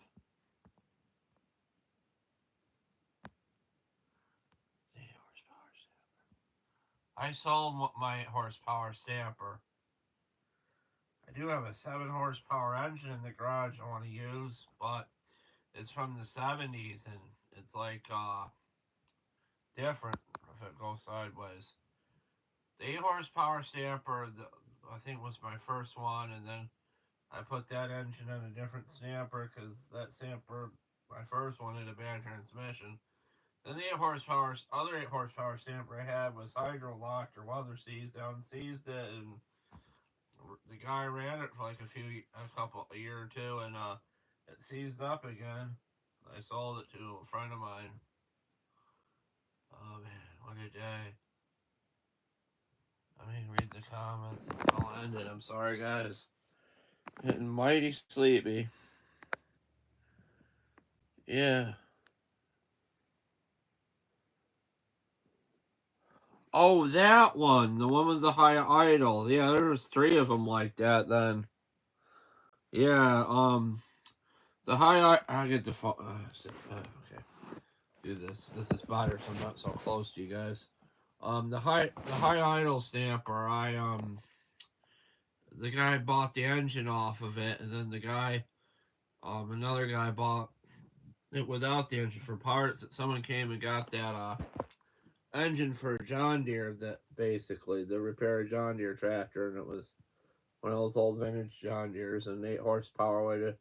I sold my horsepower stamper. I do have a 7 horsepower engine in the garage I want to use, but it's from the 70s and it's like different if it goes sideways. The 8 horsepower stamper, I think was my first one, and then I put that engine in a different stamper because that stamper, my first one, had a bad transmission. Then the 8 horsepower, other 8 horsepower stamper I had was hydro locked or weather seized, down seized it, and the guy ran it for like a year or two, and it seized up again. I sold it to a friend of mine. Oh man, what a day. I mean, read the comments. I'll end it. I'm sorry, guys. Getting mighty sleepy. Yeah. Oh, that one. The one with the high idol. Yeah, there was 3 of them like that then. Yeah, the high I get the okay. Do this. This is better, so I'm not so close to you guys. The high idol stamper, the guy bought the engine off of it, and then the guy, another guy bought it without the engine for parts. That someone came and got that engine for John Deere, that basically the repair John Deere tractor, and it was one of those old vintage John Deeres, and 8 horsepower would have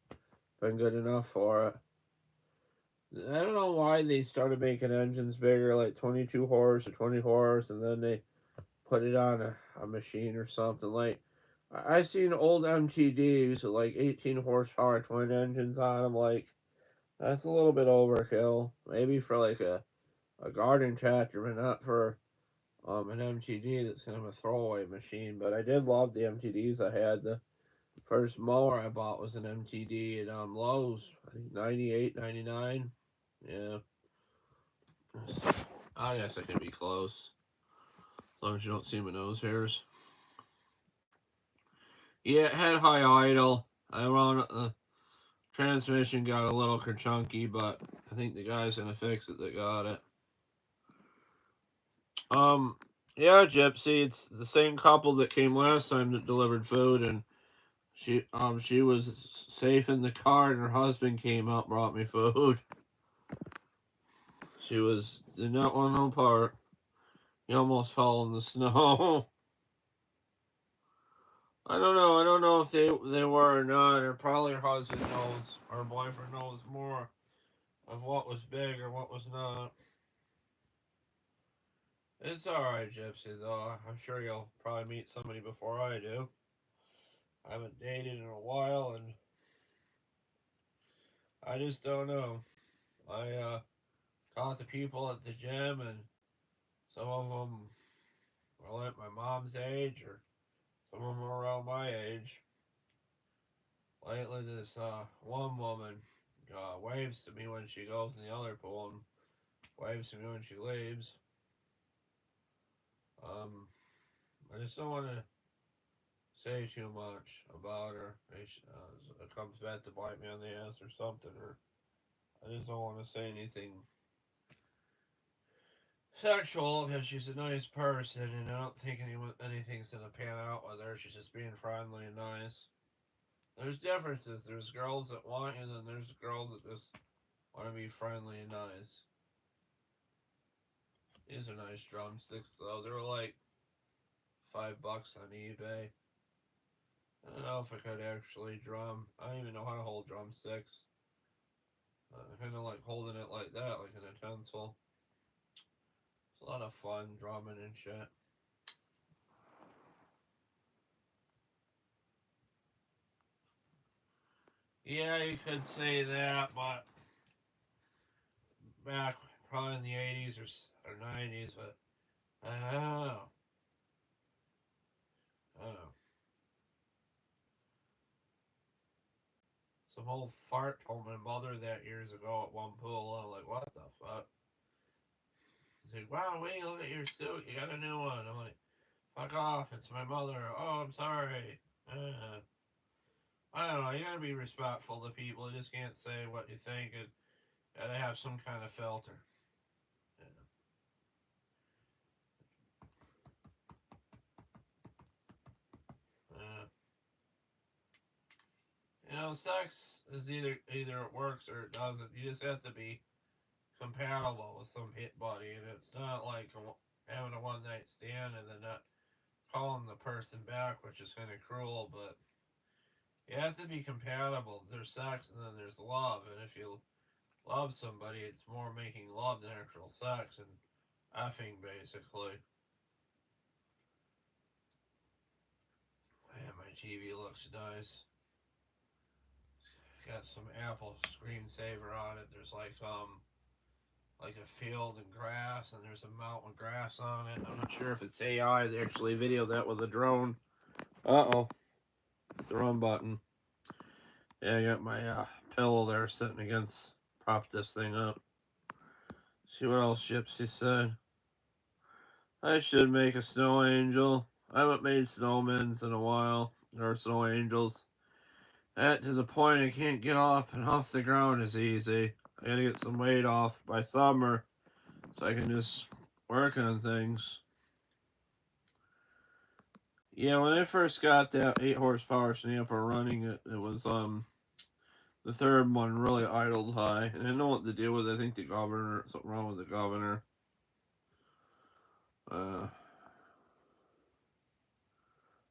been good enough for it. I don't know why they started making engines bigger, like 22 horse or 20 horse, and then they put it on a machine or something. Like, I've seen old MTDs with like 18 horsepower twin engines on them. Like, that's a little bit overkill. Maybe for like a garden tractor, but not for an MTD that's kind of a throwaway machine. But I did love the MTDs I had. The First mower I bought was an MTD at Lowe's. I think 98, 99. Yeah. I guess I can be close. As long as you don't see my nose hairs. Yeah, it had high idle. I run the transmission got a little kerchunky, but I think the guy's gonna fix it that got it. Yeah, Gypsy, it's the same couple that came last time that delivered food, and she was safe in the car, and her husband came up, brought me food. She did not want no part. He almost fell in the snow. I don't know. I don't know if they were or not, or probably her husband knows, or her boyfriend knows more of what was big or what was not. It's alright, Gypsy, though. I'm sure you'll probably meet somebody before I do. I haven't dated in a while, and I just don't know. I talked to people at the gym, and some of them were like my mom's age, or some of them were around my age. Lately, this one woman waves to me when she goes in the other pool, and waves to me when she leaves. I just don't want to say too much about her. It comes back to bite me on the ass or something, or I just don't want to say anything sexual because she's a nice person, and I don't think anything's gonna pan out with her. She's just being friendly and nice. There's differences. There's girls that want you, and then there's girls that just want to be friendly and nice. These are nice drumsticks, though. They're like $5 on eBay. I don't know if I could actually drum. I don't even know how to hold drumsticks. Kind of like holding it like that, like an utensil. It's a lot of fun drumming and shit. Yeah, you could say that, but back probably in the 80s or 90s, but I don't know. I don't know. Some old fart told my mother that years ago at one pool. I'm like, what the fuck? He's like, wow, wait, look at your suit. You got a new one. I'm like, fuck off. It's my mother. Oh, I'm sorry. I don't know. You gotta be respectful to people. You just can't say what you think. You gotta have some kind of filter. Uh, sex is either it works or it doesn't. You just have to be compatible with some hit buddy, and it's not like having a one night stand and then not calling the person back, which is kind of cruel. But you have to be compatible. There's sex and then there's love, and if you love somebody, it's more making love than actual sex and effing, basically. Man, my TV looks nice. It's got some Apple screensaver on it. There's like a field and grass, and there's a mountain with grass on it. I'm not sure if it's AI. They actually videoed that with a drone. Uh-oh. The wrong button. Yeah, I got my pillow there sitting against, prop this thing up. See what else Gypsy said. I should make a snow angel. I haven't made snowmen in a while, or snow angels. That to the point I can't get up and off the ground as easy. I gotta get some weight off by summer so I can just work on things. Yeah, when I first got that 8 horsepower snapper running, it was the third one really idled high, and I didn't know what to do with it. I think the governor, something wrong with the governor.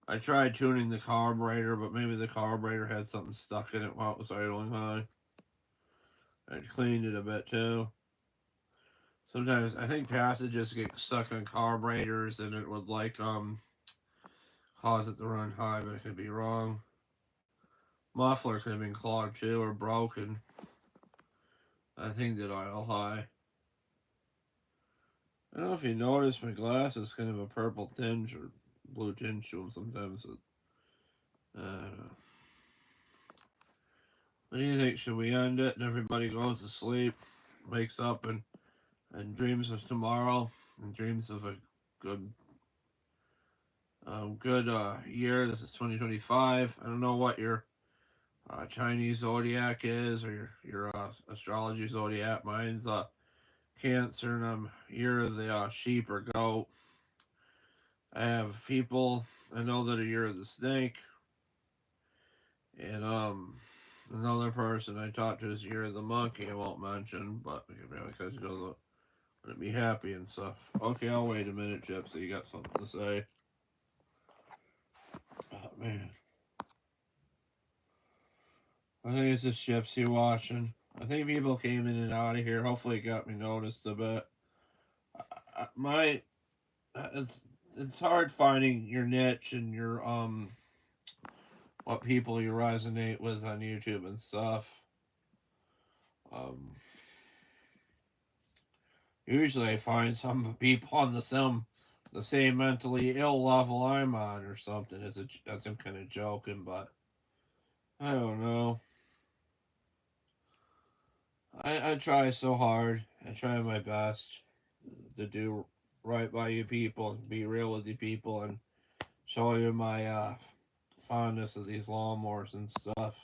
I tried tuning the carburetor, but maybe the carburetor had something stuck in it while it was idling high. I cleaned it a bit too. Sometimes I think passages get stuck on carburetors, and it would like cause it to run high, but I could be wrong. Muffler could have been clogged too or broken. I think that idle high. I don't know if you notice my glass is kind of a purple tinge or blue tinge to them sometimes. I don't know. What do you think? Should we end it and everybody goes to sleep, wakes up and dreams of tomorrow and dreams of a good year? This is 2025. I don't know what your Chinese zodiac is or your astrology zodiac. Mine's Cancer, and I'm year of the sheep or goat. I have people I know that are year of the snake, and another person I talked to is year of the monkey. I won't mention, but because he doesn't want to be happy and stuff. Okay, I'll wait a minute, Chip. So you got something to say? Oh man, I think it's just Gypsy watching. I think people came in and out of here. Hopefully, it got me noticed a bit. My it's hard finding your niche and your what people you resonate with on YouTube and stuff. Um, Usually I find some people on the same mentally ill level I'm on or something. As I'm kind of joking, but I don't know. I try so hard. I try my best to do right by you people and be real with you people and show you my fondness of these lawnmowers and stuff.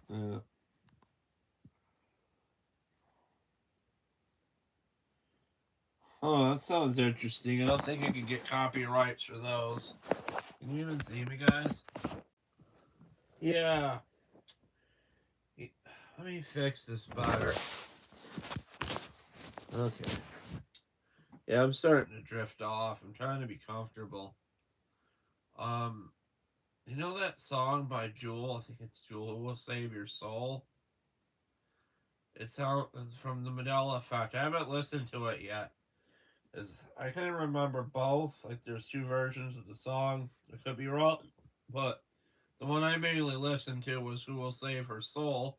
Yeah. Oh, that sounds interesting. I don't think I can get copyrights for those. Can you even see me, guys? Yeah. Let me fix this better. Okay. Yeah, I'm starting to drift off. I'm trying to be comfortable. Um, you know that song by Jewel? I think it's Jewel Who Will Save Your Soul. It's from the Mandela Effect. I haven't listened to it yet. I can't remember both. Like there's two versions of the song. I could be wrong, but the one I mainly listened to was "Who Will Save Her Soul."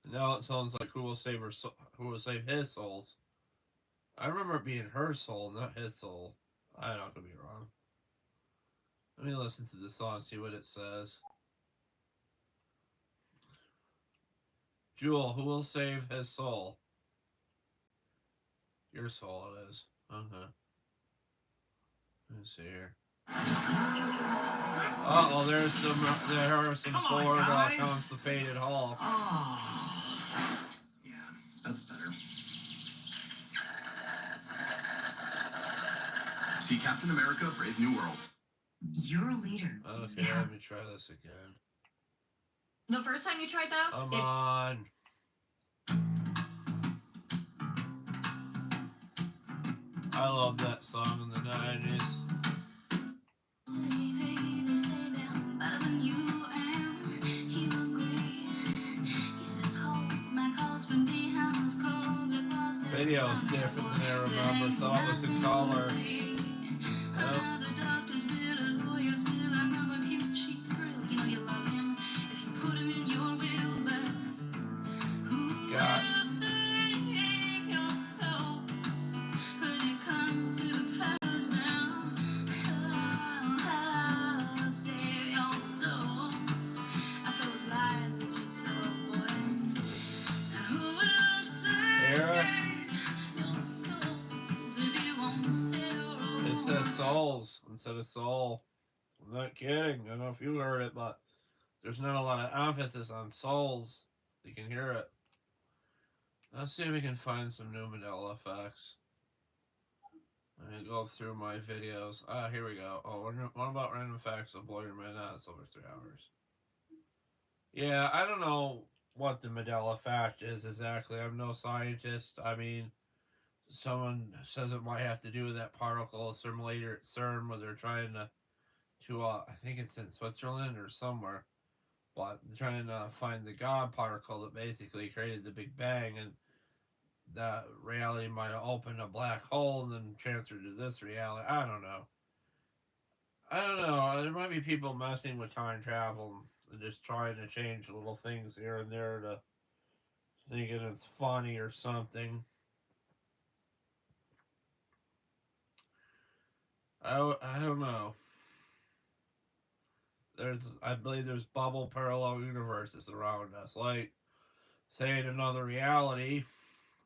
And now it sounds like "Who Will Save Her Soul? Who Will Save His Souls?" I remember it being her soul, not his soul. I don't know, I could be wrong. Let me listen to the song, see what it says. Jewel, who will save his soul? Your soul, it is. Okay. Let me see here. Oh, there are some Ford constipated Hulk. Oh. Yeah, that's better. See Captain America: Brave New World. You're a leader. Okay, let me try this again. The first time you tried that? Come on. I love that song in the 90s. Video's different than I remember. Thought it was in color. Yep. God. It says souls instead of soul. I'm not kidding. I don't know if you heard it, but there's not a lot of emphasis on souls. You can hear it. Let's see if we can find some new Mandela effects. Let me go through my videos. Here we go. Oh, what about random facts of blow your mind out? It's over 3 hours. Yeah, I don't know what the Mandela effect is exactly. I'm no scientist. I mean, someone says it might have to do with that particle assimilator at CERN where they're trying to I think it's in Switzerland or somewhere, but they're trying to find the God particle that basically created the Big Bang, and that reality might have opened a black hole and then transferred to this reality. I don't know. There might be people messing with time travel and just trying to change little things here and there to thinking it's funny or something. I don't know. I believe there's bubble parallel universes around us. Like, say in another reality,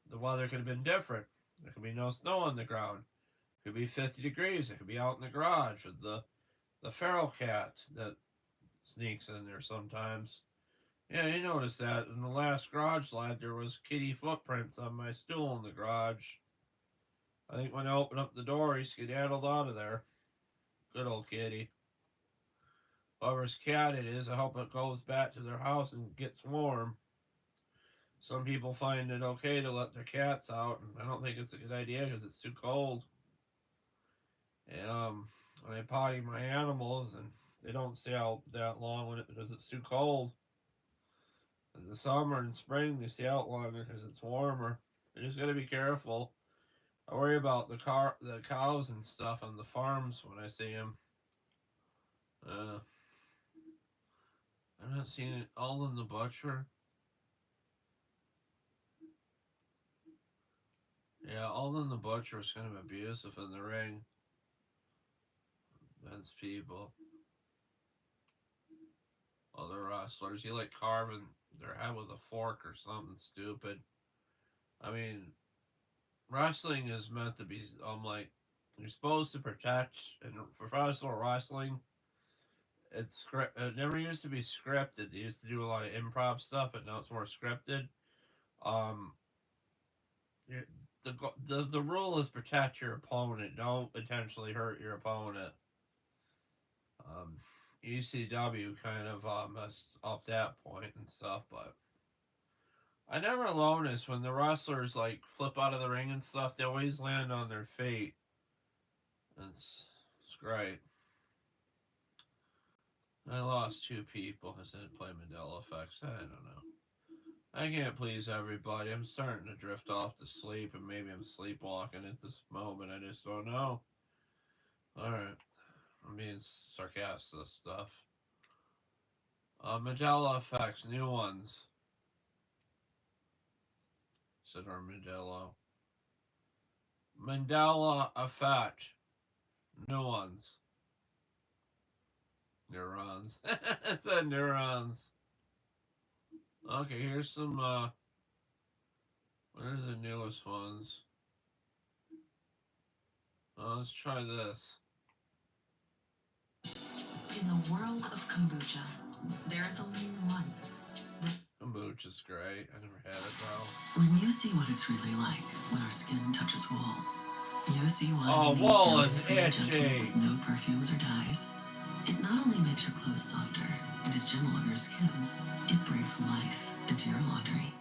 the weather could have been different. There could be no snow on the ground. It could be 50 degrees. It could be out in the garage with the feral cat that sneaks in there sometimes. Yeah, you noticed that in the last garage live there was kitty footprints on my stool in the garage. I think when I opened up the door, he skedaddled out of there. Good old kitty. Whoever's cat it is, I hope it goes back to their house and gets warm. Some people find it okay to let their cats out, and I don't think it's a good idea because it's too cold. And when I potty my animals, and they don't stay out that long because it's too cold. In the summer and spring, they stay out longer because it's warmer. You just gotta be careful. I worry about the cows and stuff on the farms when I see them. I'm not seeing it all in the butcher. Yeah, Alden the Butcher is kind of abusive in the ring. That's people. Other wrestlers, he like carving their head with a fork or something stupid. I mean, wrestling is meant to be, like, you're supposed to protect, and professional wrestling, it never used to be scripted. They used to do a lot of improv stuff, but now it's more scripted. Um, the rule is protect your opponent. Don't intentionally hurt your opponent. ECW kind of messed up that point and stuff, but I never noticed when the wrestlers like flip out of the ring and stuff, they always land on their feet. It's great. I lost 2 people because I didn't play Mandela Effects. I don't know. I can't please everybody. I'm starting to drift off to sleep, and maybe I'm sleepwalking at this moment. I just don't know. Alright. I'm being sarcastic stuff. Mandela Effects, new ones. Said Armadillo. Mandela Effect. New ones. Neurons. It said neurons. Okay, here's some, what are the newest ones? Let's try this. In the world of kombucha, there is only one. Kombucha's great. I never had it though. When you see what it's really like when our skin touches wool, you see why Oh, we wool need is delicate gentle itchy. with no perfumes or dyes. It not only makes your clothes softer and is gentle on your skin, it breathes life into your laundry.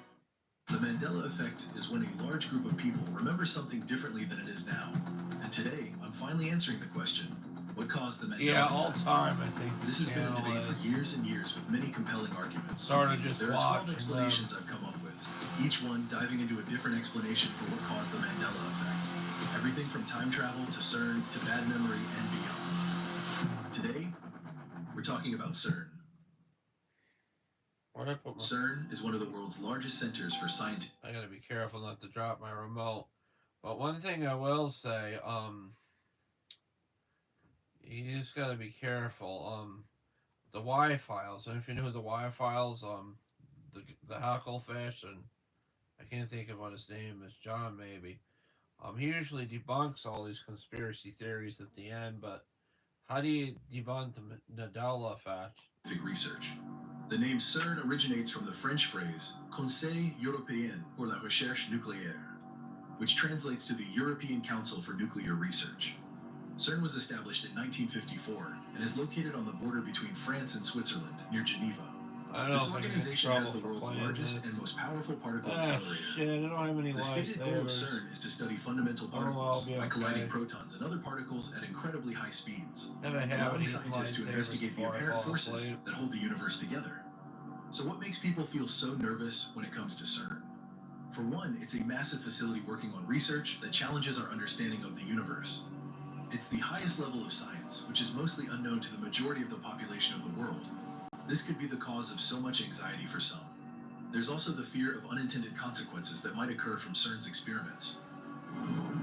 The Mandela effect is when a large group of people remember something differently than it is now. And today, I'm finally answering the question, what caused the Mandela effect? Yeah, all time, I think. This has been a debate for years and years with many compelling arguments. Started just there are 12 explanations them. I've come up with, each one diving into a different explanation for what caused the Mandela effect. Everything from time travel to CERN to bad memory and beyond. Today, we're talking about CERN. CERN is one of the world's largest centers for science. I gotta be careful not to drop my remote. But one thing I will say, you just gotta be careful. The Y-Files, and if you knew the Y-Files, the Hucklefish, and I can't think of what his name is, John maybe. He usually debunks all these conspiracy theories at the end, but how do you debunk the Mandela effect? Research. The name CERN originates from the French phrase Conseil Européen pour la Recherche Nucléaire, which translates to the European Council for Nuclear Research. CERN was established in 1954 and is located on the border between France and Switzerland, near Geneva. This organization has the world's largest and most powerful particle accelerator. Shit, I don't have any the stated goal of CERN is to study fundamental particles by colliding protons and other particles at incredibly high speeds, allowing scientists to investigate the apparent forces that hold the universe together. So what makes people feel so nervous when it comes to CERN? For one, it's a massive facility working on research that challenges our understanding of the universe. It's the highest level of science, which is mostly unknown to the majority of the population of the world. This could be the cause of so much anxiety for some. There's also the fear of unintended consequences that might occur from CERN's experiments.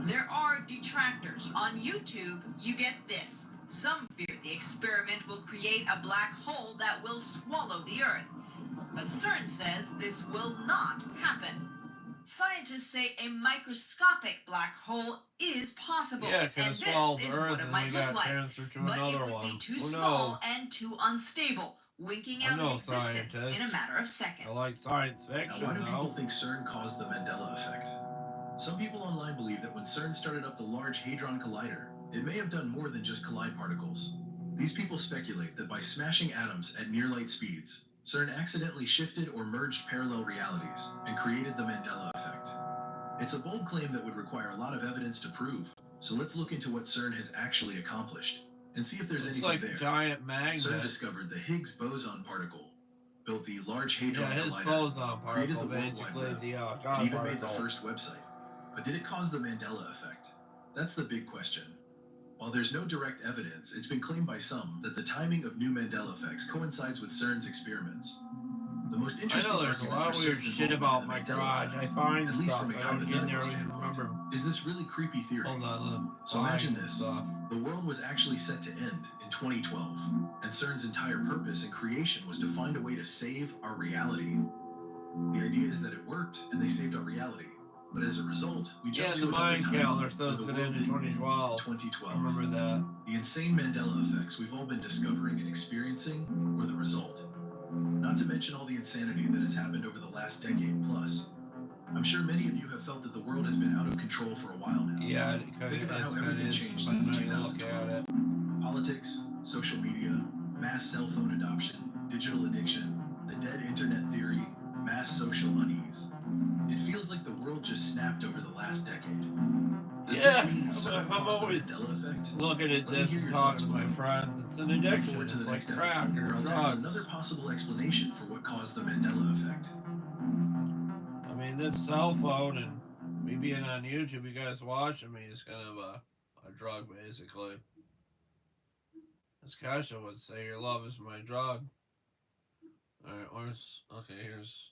There are detractors. On YouTube, you get this. Some fear The experiment will create a black hole that will swallow the Earth. But CERN says this will not happen. Scientists say a microscopic black hole is possible, Yeah, and this is Earth what it and might we got look like. transferred to But another it would one. be too Who small knows? and too unstable, winking I'm out no of existence scientist. in a matter of seconds. I like science Now, fiction, why do though. people think CERN caused the Mandela effect? Some people online believe that when CERN started up the Large Hadron Collider, it may have done more than just collide particles. These people speculate that by smashing atoms at near-light speeds, CERN accidentally shifted or merged parallel realities and created the Mandela effect. It's a bold claim that would require a lot of evidence to prove, so let's look into what CERN has actually accomplished and see if there's anything like there. a giant magnet. CERN discovered the Higgs boson particle, built the Large Hadron Collider, his boson created particle, the World basically Wide Web, the God and even particle. made the first website. But did it cause the Mandela effect? That's the big question. While there's no direct evidence, it's been claimed by some that the timing of new Mandela effects coincides with CERN's experiments. The most interesting I know there's a lot of weird shit about my garage. I find at least stuff. from a I don't get there hypothetical even remember. is this really creepy theory. Hold on, so imagine this. The world was actually set to end in 2012, and CERN's entire purpose in creation was to find a way to save our reality. The idea is that it worked, and they saved our reality. But as a result, we jumped to the another mind time calendar where says the it world ended in didn't end 2012. 2012. I remember that. The insane Mandela effects we've all been discovering and experiencing were the result. Not to mention all the insanity that has happened over the last decade plus. I'm sure many of you have felt that the world has been out of control for a while now. Yeah, Think about how everything changed since 2012. Politics, social media, mass cell phone adoption, digital addiction, the dead internet theory, mass social unease. It feels like the world just snapped over the last decade. Does this mean CERN I'm caused always the Mandela effect? looking at this and talking to my friends. It's an addiction. Forward to It's the like next crack episode, or where I'll tackle drugs. another possible explanation for what caused the Mandela effect. I mean, this cell phone and me being on YouTube, you guys watching me is kind of a drug, basically. As Kasha would say, your love is my drug. Alright, okay, here's...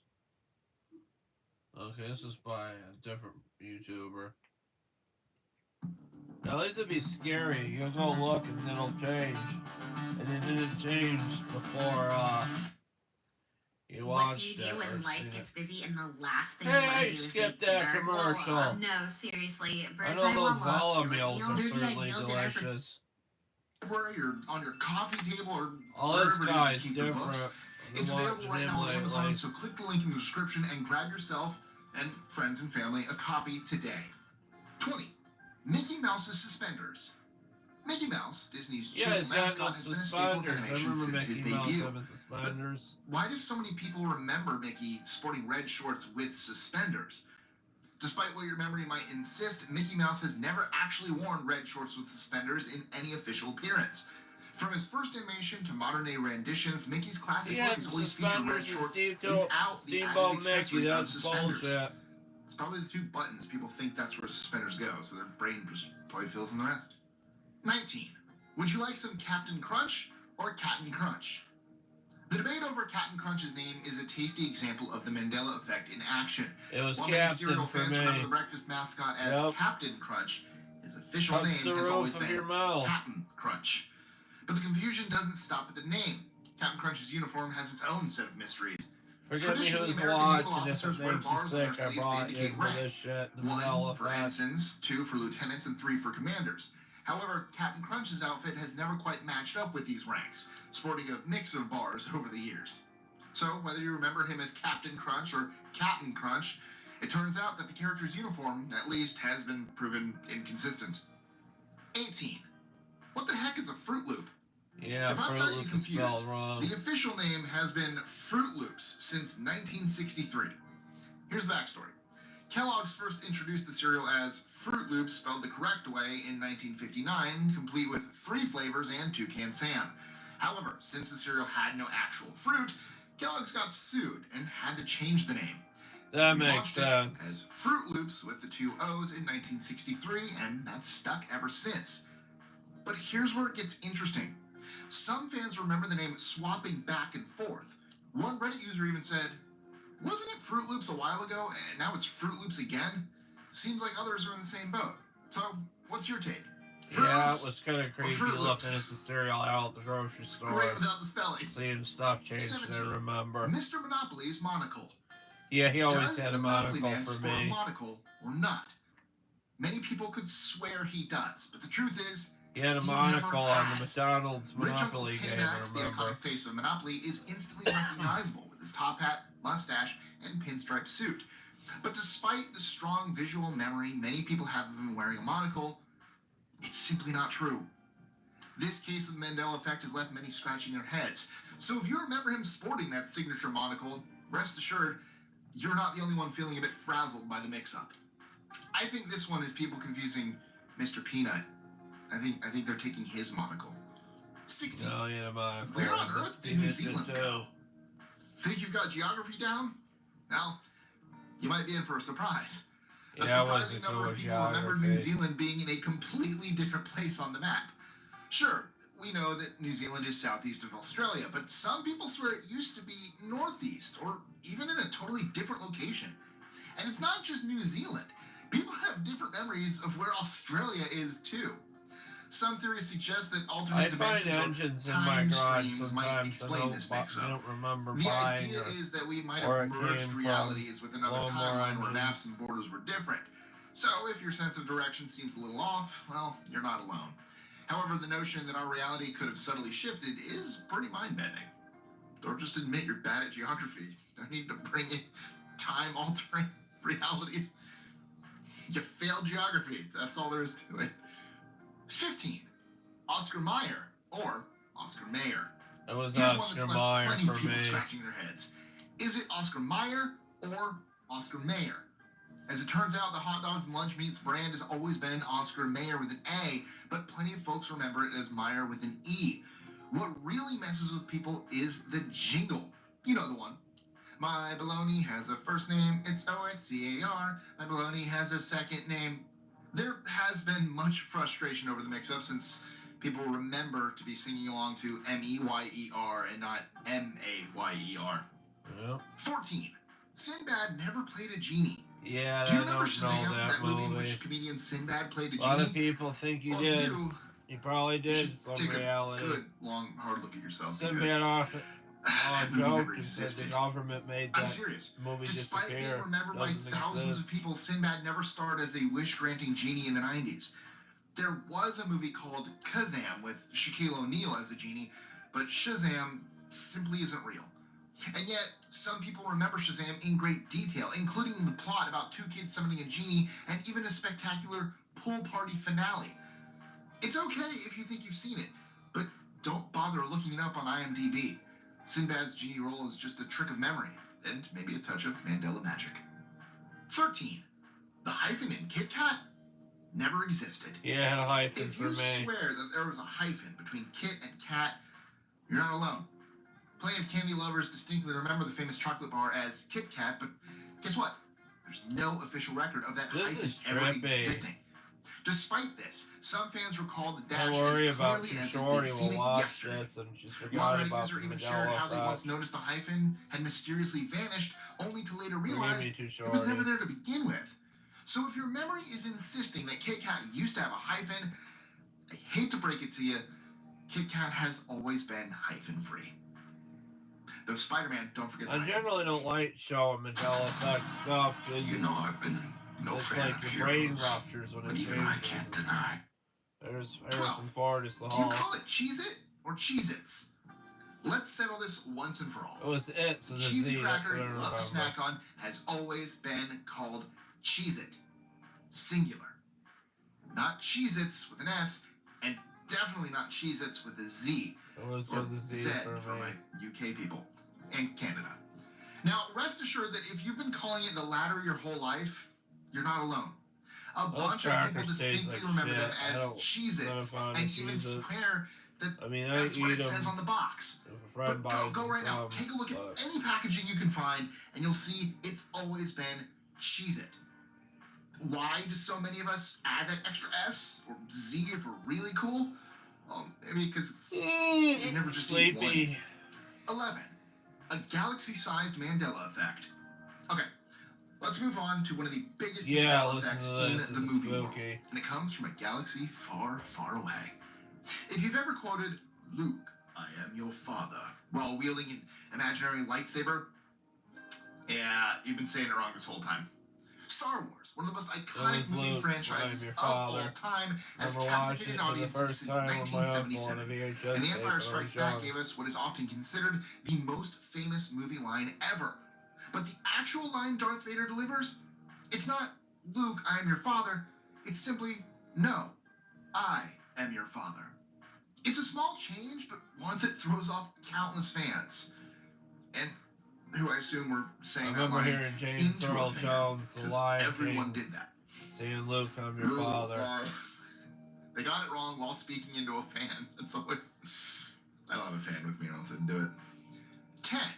Okay, this is by a different YouTuber. Now, this would be scary. You'll go look and then it'll change. And it didn't change before, you watched What do you do when life gets busy and the last thing you want to do is skip eat that dinner? commercial. Well, no, seriously. I Bird's know eye those Wallace, Vala filet meals meal, are they're the certainly ideal dinner for delicious. Or on your coffee table or All this wherever it guy is is you keep your books. different. It's available right now on Amazon, so click the link in the description and grab yourself and friends and family a copy today. 20. Mickey Mouse's suspenders. Mickey Mouse, Disney's he's got mascot, has been a staple of suspenders. I animation remember since Mickey his Mouse debut. having suspenders. Why do so many people remember Mickey sporting red shorts with suspenders? Despite what your memory might insist, Mickey Mouse has never actually worn red shorts with suspenders in any official appearance. From his first animation to modern-day renditions, Mickey's classic look has always featured red shorts without the added accessory of suspenders. It's probably the two buttons people think that's where suspenders go, so their brain just probably fills in the rest. 19. Would you like some Captain Crunch or Captain Crunch? The debate over Captain Crunch's name is a tasty example of the Mandela effect in action. It was While many Captain cereal for fans me. remember the breakfast mascot as Captain Crunch, his official Touch name the has roof always of been your mouth. Captain Crunch. But the confusion doesn't stop at the name. Captain Crunch's uniform has its own set of mysteries. Forget me who's American naval watching. If it officers wear makes you bars on their sick, I sleeves to brought you indicate for rank. this shit. The 1 Manila for effect. ensigns, 2 for lieutenants, and 3 for commanders. However, Captain Crunch's outfit has never quite matched up with these ranks, sporting a mix of bars over the years. So, whether you remember him as Captain Crunch or Captain Crunch, it turns out that the character's uniform, at least, has been proven inconsistent. 18. What the heck is a Fruit Loop? Yeah, if I Fruit thought you Loop is confused, spelled wrong. the official name has been Fruit Loops since 1963. Here's the backstory. Kellogg's first introduced the cereal as Fruit Loops spelled the correct way in 1959, complete with 3 flavors and Toucan Sam. However, since the cereal had no actual fruit, Kellogg's got sued and had to change the name. That We makes launched it sense. as Fruit Loops with the 2 O's in 1963, and that's stuck ever since. But here's where it gets interesting. Some fans remember the name swapping back and forth. One Reddit user even said, "Wasn't it Fruit Loops a while ago, and now it's Fruit Loops again?" Seems like others are in the same boat. So, what's your take? Yeah, it was kind of creepy looking at the cereal aisle at the grocery store. Great without the spelling. Seeing stuff change, 17. I remember. Mr. Monopoly's monocle. Yeah, he always Does had the a Monopoly monocle Man for sport a me. monocle or not? Many people could swear he does, but the truth is, He had a he monocle never on the has. McDonald's Rich Uncle Monopoly game, I Paymax, the remember. iconic face of Monopoly, is instantly recognizable with his top hat, mustache, and pinstripe suit. But despite the strong visual memory many people have of him wearing a monocle, it's simply not true. This case of the Mandela effect has left many scratching their heads. So if you remember him sporting that signature monocle, rest assured, you're not the only one feeling a bit frazzled by the mix-up. I think this one is people confusing Mr. Peanut. I think they're taking his monocle. 16. Oh, yeah, a monocle. Where on earth did New Zealand go? Think you've got geography down? Well, you might be in for a surprise. A surprising number of people remember New Zealand being in a completely different place on the map. Sure, we know that New Zealand is southeast of Australia, but some people swear it used to be northeast, or even in a totally different location. And it's not just New Zealand. People have different memories of where Australia is, too. Some theories suggest that alternate dimensions engines or in my time garage streams might sometimes explain this mix-up. I don't remember The buying idea or, is that we might or have it merged came realities with another from timeline where engines. maps and borders were different. So if your sense of direction seems a little off, well, you're not alone. However, the notion that our reality could have subtly shifted is pretty mind-bending. Or just admit you're bad at geography. No need to bring in time-altering realities. You failed geography. That's all there is to it. 15. Oscar Mayer, or Oscar Mayer. It was Here's Oscar one that's Mayer left plenty for of people me. scratching their heads. Is it Oscar Mayer or Oscar Mayer? As it turns out, the hot dogs and lunch meats brand has always been Oscar Mayer with an A, but plenty of folks remember it as Mayer with an E. What really messes with people is the jingle. You know the one. My baloney has a first name, it's O-I-C-A-R. My baloney has a second name. There has been much frustration over the mix-up since people remember to be singing along to M-E-Y-E-R and not M-A-Y-E-R. Yep. 14. Sinbad never played a genie. Yeah, Do you I remember don't know Shazam, that movie in movie. which comedian Sinbad played a A genie? lot of people think you Well, did. you You probably should did some take reality. a good, long, hard look at yourself. Sinbad off that movie joke never and said the existed. government made I'm that serious. movie Despite being disappear. remembered by Doesn't thousands exist. of people, Sinbad never starred as a wish-granting genie in the 90s. There was a movie called Kazam with Shaquille O'Neal as a genie, but Shazam simply isn't real. And yet, some people remember Shazam in great detail, including the plot about two kids summoning a genie and even a spectacular pool party finale. It's okay if you think you've seen it, but don't bother looking it up on IMDb. Sinbad's genie role is just a trick of memory, and maybe a touch of Mandela magic. 13. The hyphen in Kit Kat never existed. Yeah, it had a hyphen If for you me. swear that there was a hyphen between Kit and Kat, you're not alone. Plenty of candy lovers distinctly remember the famous chocolate bar as Kit Kat, but guess what? There's no official record of that hyphen ever existing. Despite this, some fans recall the dash Don't worry as about clearly your as if shorty they'd seen will it watch yesterday. this and she's One forgot Reddit about user the even shared how they Mandela once effect. noticed the hyphen had mysteriously vanished, only to later Forgive realize me, too it was shorty. never there to begin with. So if your memory is insisting that Kit Kat used to have a hyphen, I hate to break it to you, Kit Kat has always been hyphen-free. Though Spider-Man, don't forget the I hyphen. generally don't like showing Mandela effect stuff because You know I've been no it's fan like of your brain heroes, ruptures when but it even I changes. can't deny. There's 12. Harrison Ford is the Do you Hulk. call it Cheez-It or Cheez-Its? Let's settle this once and for all. It was it, so the Cheesy Z, that's cracker what I you love remember. to snack on has always been called Cheez-It. Singular. Not Cheez-Its with an S, and definitely not Cheez-Its with a Z. It was Or with the Z Z for for me. my UK people. And Canada. Now, rest assured that if you've been calling it the latter your whole life, you're not alone. A Those bunch of people crackers taste distinctly like remember shit. them I as don't- Cheez-Its, not a fan and of even Cheez-Its. swear that I mean, I that's what eat it says them on the box. if a friend But buys go them right now, from, take a look but- at any packaging you can find, and you'll see it's always been Cheez-It. Why do so many of us add that extra S or Z if we're really cool? Well, maybe because it's you never just eat one. Sleepy. 11. A galaxy-sized Mandela effect. Okay, Let's move on to one of the biggest Yeah, visual listen effects to in this. the This is movie world, spooky. and it comes from a galaxy far, far away. If you've ever quoted, "Luke, I am your father," while wielding an imaginary lightsaber, yeah, you've been saying it wrong this whole time. Star Wars, one of the most iconic movie Luke, franchises I'm your of all father. time, has Never watched captivated it for the audiences first since time with my uncle on a 1977. VHS And The tape Empire when I Strikes was Back young. gave us what is often considered the most famous movie line ever. But the actual line Darth Vader delivers, it's not, "Luke, I am your father." It's simply, "No, I am your father." It's a small change, but one that throws off countless fans. And who I assume were saying I that remember line hearing James into a Earl fan, Jones, the 'cause Lion everyone King, did that. saying, "Luke, I'm your Luke, father." They got it wrong while speaking into a fan. It's always... I don't have a fan with me or else I didn't do it. 10.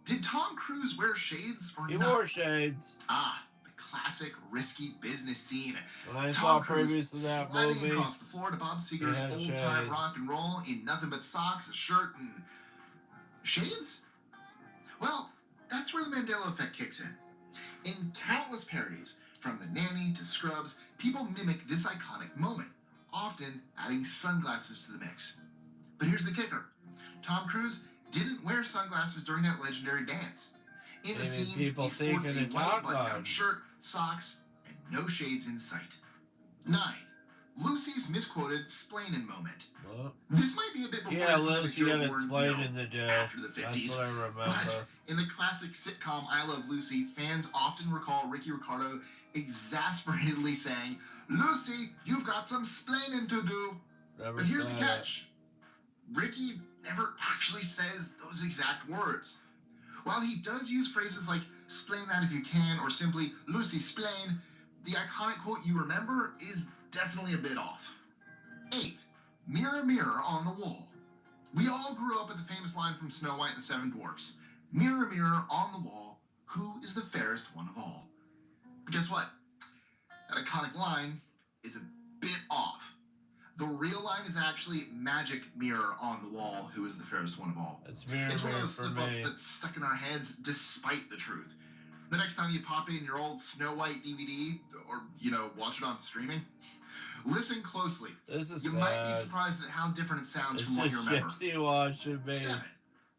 Did Tom Cruise wear shades or He not? wore shades. The classic risky business scene. When I Tom saw Cruise previous to that sliding movie, across the floor to Bob Seger's had old-time shades. rock and roll in nothing but socks, a shirt, and shades? Well, that's where the Mandela effect kicks in. In countless parodies, from The Nanny to Scrubs, people mimic this iconic moment, often adding sunglasses to the mix. But here's the kicker. Tom Cruise didn't wear sunglasses during that legendary dance. In the Maybe scene, people he sports a thinking to white talk button-down on. shirt, socks, and no shades in sight. 9. Lucy's misquoted splainin' moment. What? This might be a bit before Yeah, the time Lucy if you were had born, explaining to do. after the 50s. That's what I remember. But in the classic sitcom I Love Lucy, fans often recall Ricky Ricardo exasperatedly saying, "Lucy, you've got some splainin' to do." Never But here's the said catch. Ricky never actually says those exact words. While he does use phrases like "splain that if you can" or simply "Lucy, splain," the iconic quote you remember is definitely a bit off. 8. Mirror, mirror on the wall. We all grew up with the famous line from Snow White and the Seven Dwarfs. "Mirror, mirror on the wall, who is the fairest one of all?" But guess what? That iconic line is a bit off. The real line is actually "Magic mirror on the wall, who is the fairest one of all." It's mirror, It's one of mirror those for slip-ups me. that's stuck in our heads despite the truth. The next time you pop in your old Snow White DVD or, watch it on streaming, listen closely. This is You sad. might be surprised at how different it sounds It's from what you just remember. Gypsy watching me. 7.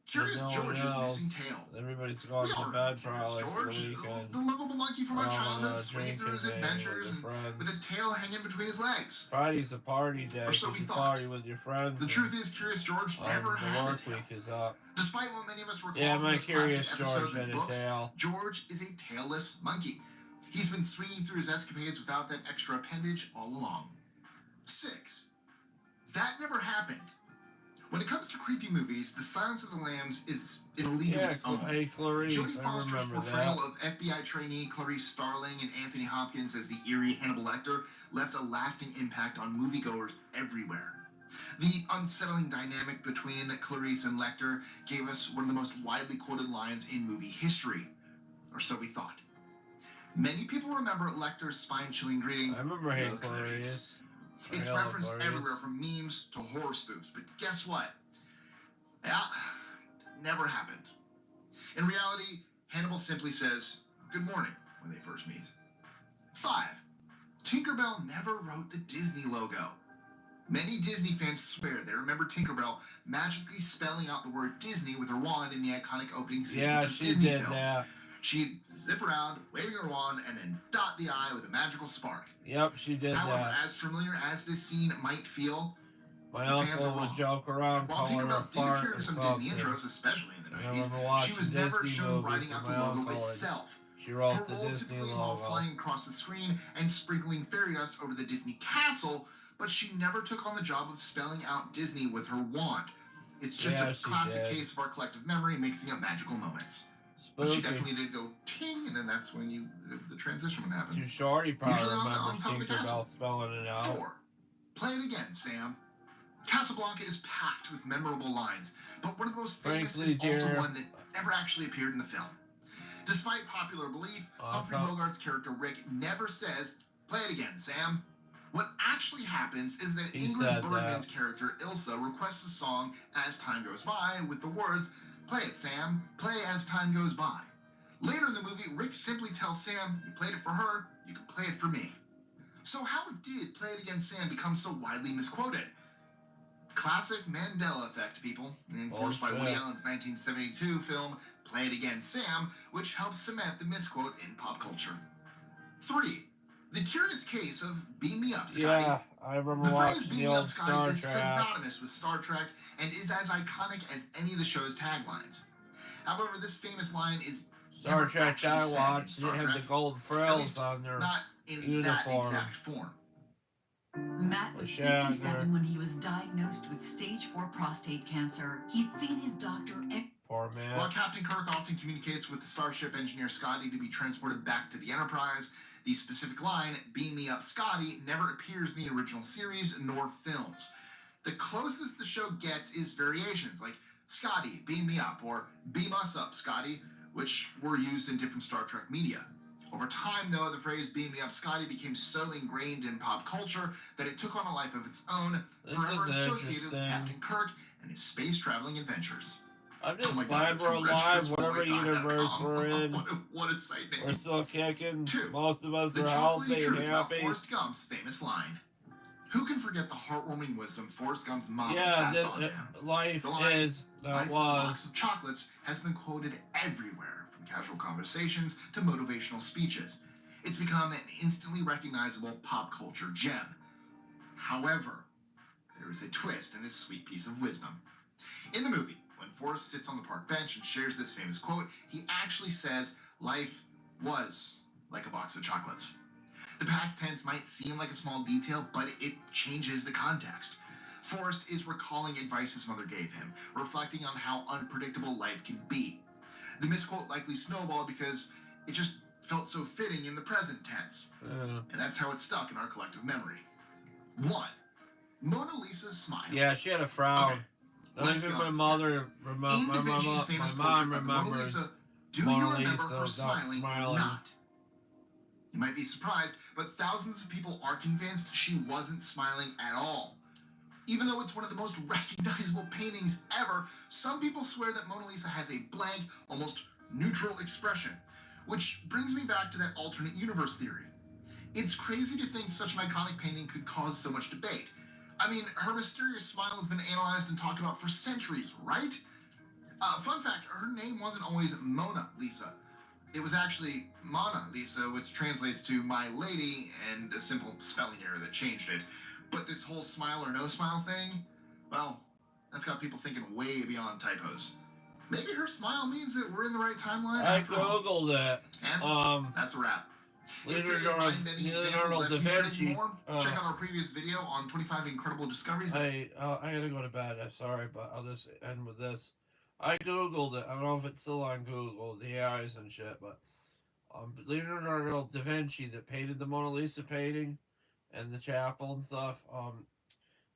Curious No one George's else. missing tail. Everybody's gone We all to remember bed Curious probably for George, the weekend. the lovable monkey from our Oh, childhood, swinging through his drinking adventures with and their friends. with a tail hanging between his legs. Friday's a party day. Or so You we should thought. party with your friends. The truth is, Curious George never the had a work tail. week is up. Despite what many of us recall Yeah, from my those Curious classic George episodes had and a books, tail. George is a tailless monkey. He's been swinging through his escapades without that extra appendage all along. 6. That never happened. When it comes to creepy movies, The Silence of the Lambs is in a league of its own. Hey, Clarice, Jodie I Foster's remember portrayal that. of FBI trainee Clarice Starling and Anthony Hopkins as the eerie Hannibal Lecter left a lasting impact on moviegoers everywhere. The unsettling dynamic between Clarice and Lecter gave us one of the most widely quoted lines in movie history, or so we thought. Many people remember Lecter's spine-chilling greeting. I remember Hey, "Hello, Clarice. It's Hello, referenced Clarice. everywhere from memes to horror spoofs, but guess what? Yeah, never happened. In reality, Hannibal simply says, "Good morning," when they first meet. 5. Tinkerbell never wrote the Disney logo. Many Disney fans swear they remember Tinkerbell magically spelling out the word Disney with her wand in the iconic opening sequence of she Disney did films. that. She'd zip around, waving her wand, and then dot the I with a magical spark. Yep, she did However, that. as familiar as this scene might feel, My the fans uncle are would wrong. joke around, While calling her a Tinkerbell did fart appear or in some something. Disney intros, especially in the I 90s, remember she watching was never Disney shown movies writing out with the my logo uncle, and itself. she wrote Her the role Disney typically involved logo. flying across the screen and sprinkling fairy dust over the Disney castle, but she never took on the job of spelling out Disney with her wand. It's just Yeah, a she classic did. case of our collective memory mixing up magical moments. But she Spooky. definitely did go ting, and then that's when the transition would happen. Too short, he probably Usually on remembers top of the castle. Tinkerbell spelling it out. 4. Play it again, Sam. Casablanca is packed with memorable lines, but one of the most famous Frankly, is also dear. one that never actually appeared in the film. Despite popular belief, Humphrey Uh-huh. Bogart's character Rick never says, "Play it again, Sam." What actually happens is that He Ingrid said Bergman's that. character Ilsa requests the song As Time Goes By with the words, "Play it, Sam. Play as time goes by." Later in the movie, Rick simply tells Sam, you played it for her, you can play it for me. So how did Play It Again Sam become so widely misquoted? Classic Mandela effect, people, enforced by Woody Allen's 1972 film Play It Again Sam, which helps cement the misquote in pop culture. 3. The curious case of Beam Me Up, Scotty. Yeah, I remember watching the old Star is Trek. synonymous with Star Trek and is as iconic as any of the show's taglines. However, this famous line is Star Trek I watched, it had the gold frills on their not in uniform. that exact form. Matt was 57 when he was diagnosed with stage 4 prostate cancer. He'd seen his doctor. Poor man. While Captain Kirk often communicates with the Starship engineer Scotty to be transported back to the Enterprise, the specific line, "Beam me up, Scotty," never appears in the original series nor films. The closest the show gets is variations like "Scotty, beam me up," or "Beam us up, Scotty," which were used in different Star Trek media. Over time, though, the phrase "Beam me up, Scotty" became so ingrained in pop culture that it took on a life of its own, forever associated with Captain Kirk and his space-traveling adventures. I'm just glad we're alive, whatever universe we're in. What a sight name. We're still kicking. 2. Most of us The are chocolatey healthy and truth about happy. Forrest Gump's famous line. Who can forget the heartwarming wisdom Forrest Gump's mom Yeah, passed on him? life The line, is, "Life was. a box of chocolates," has been quoted everywhere, from casual conversations to motivational speeches. It's become an instantly recognizable pop culture gem. However, there is a twist in this sweet piece of wisdom. In the movie, when Forrest sits on the park bench and shares this famous quote, he actually says, "Life was like a box of chocolates." The past tense might seem like a small detail, but it changes the context. Forrest is recalling advice his mother gave him, reflecting on how unpredictable life can be. The misquote likely snowballed because it just felt so fitting in the present tense. And that's how it stuck in our collective memory. 1. Mona Lisa's smile. Yeah, she had a frown. Okay. Not Let's even be my honest. mother In remembers. Da Vinci's My famous mom portrait of the Mona remembers Lisa, do you Mona remember Lisa her not smiling or smiling. not? You might be surprised, but thousands of people are convinced she wasn't smiling at all. Even though it's one of the most recognizable paintings ever, some people swear that Mona Lisa has a blank, almost neutral expression. Which brings me back to that alternate universe theory. It's crazy to think such an iconic painting could cause so much debate. I mean, her mysterious smile has been analyzed and talked about for centuries, right? Fun fact, her name wasn't always Mona Lisa. It was actually Mona Lisa, which translates to "my lady," and a simple spelling error that changed it. But this whole smile or no smile thing, well, that's got people thinking way beyond typos. Maybe her smile means that we're in the right timeline. I googled it. And that's a wrap. Leonardo da Vinci. Check out our previous video on 25 incredible discoveries. I gotta go to bed. I'm sorry, but I'll just end with this. I googled it. I don't know if it's still on Google, the AIs and shit, but Leonardo da Vinci that painted the Mona Lisa painting and the chapel and stuff.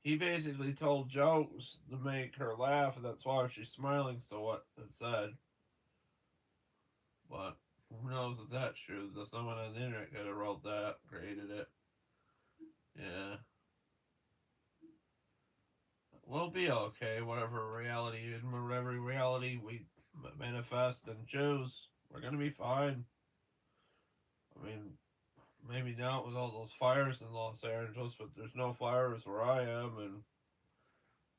He basically told jokes to make her laugh, and that's why she's smiling. So what it said, but who knows if that's true? Someone on the internet could have wrote that, created it. Yeah. We'll be okay, whatever reality we manifest and choose, we're gonna be fine. I mean, maybe not with all those fires in Los Angeles, but there's no fires where I am, and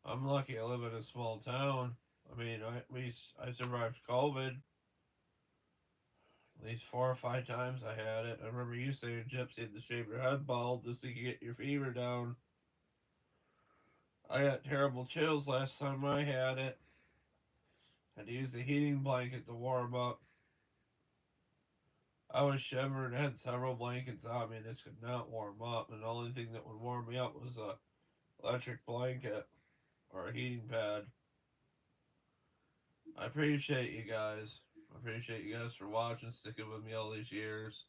I'm lucky I live in a small town. I mean, I survived COVID. At least 4 or 5 times I had it. I remember you saying, Gypsy, had to shave your head bald just so you could get your fever down. I got terrible chills last time I had it. Had to use a heating blanket to warm up. I was shivering, had several blankets on me, and this could not warm up. And the only thing that would warm me up was a electric blanket or a heating pad. I appreciate you guys. I appreciate you guys for watching, sticking with me all these years.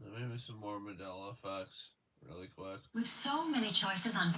Maybe some more Mandela effects really quick. With so many choices on...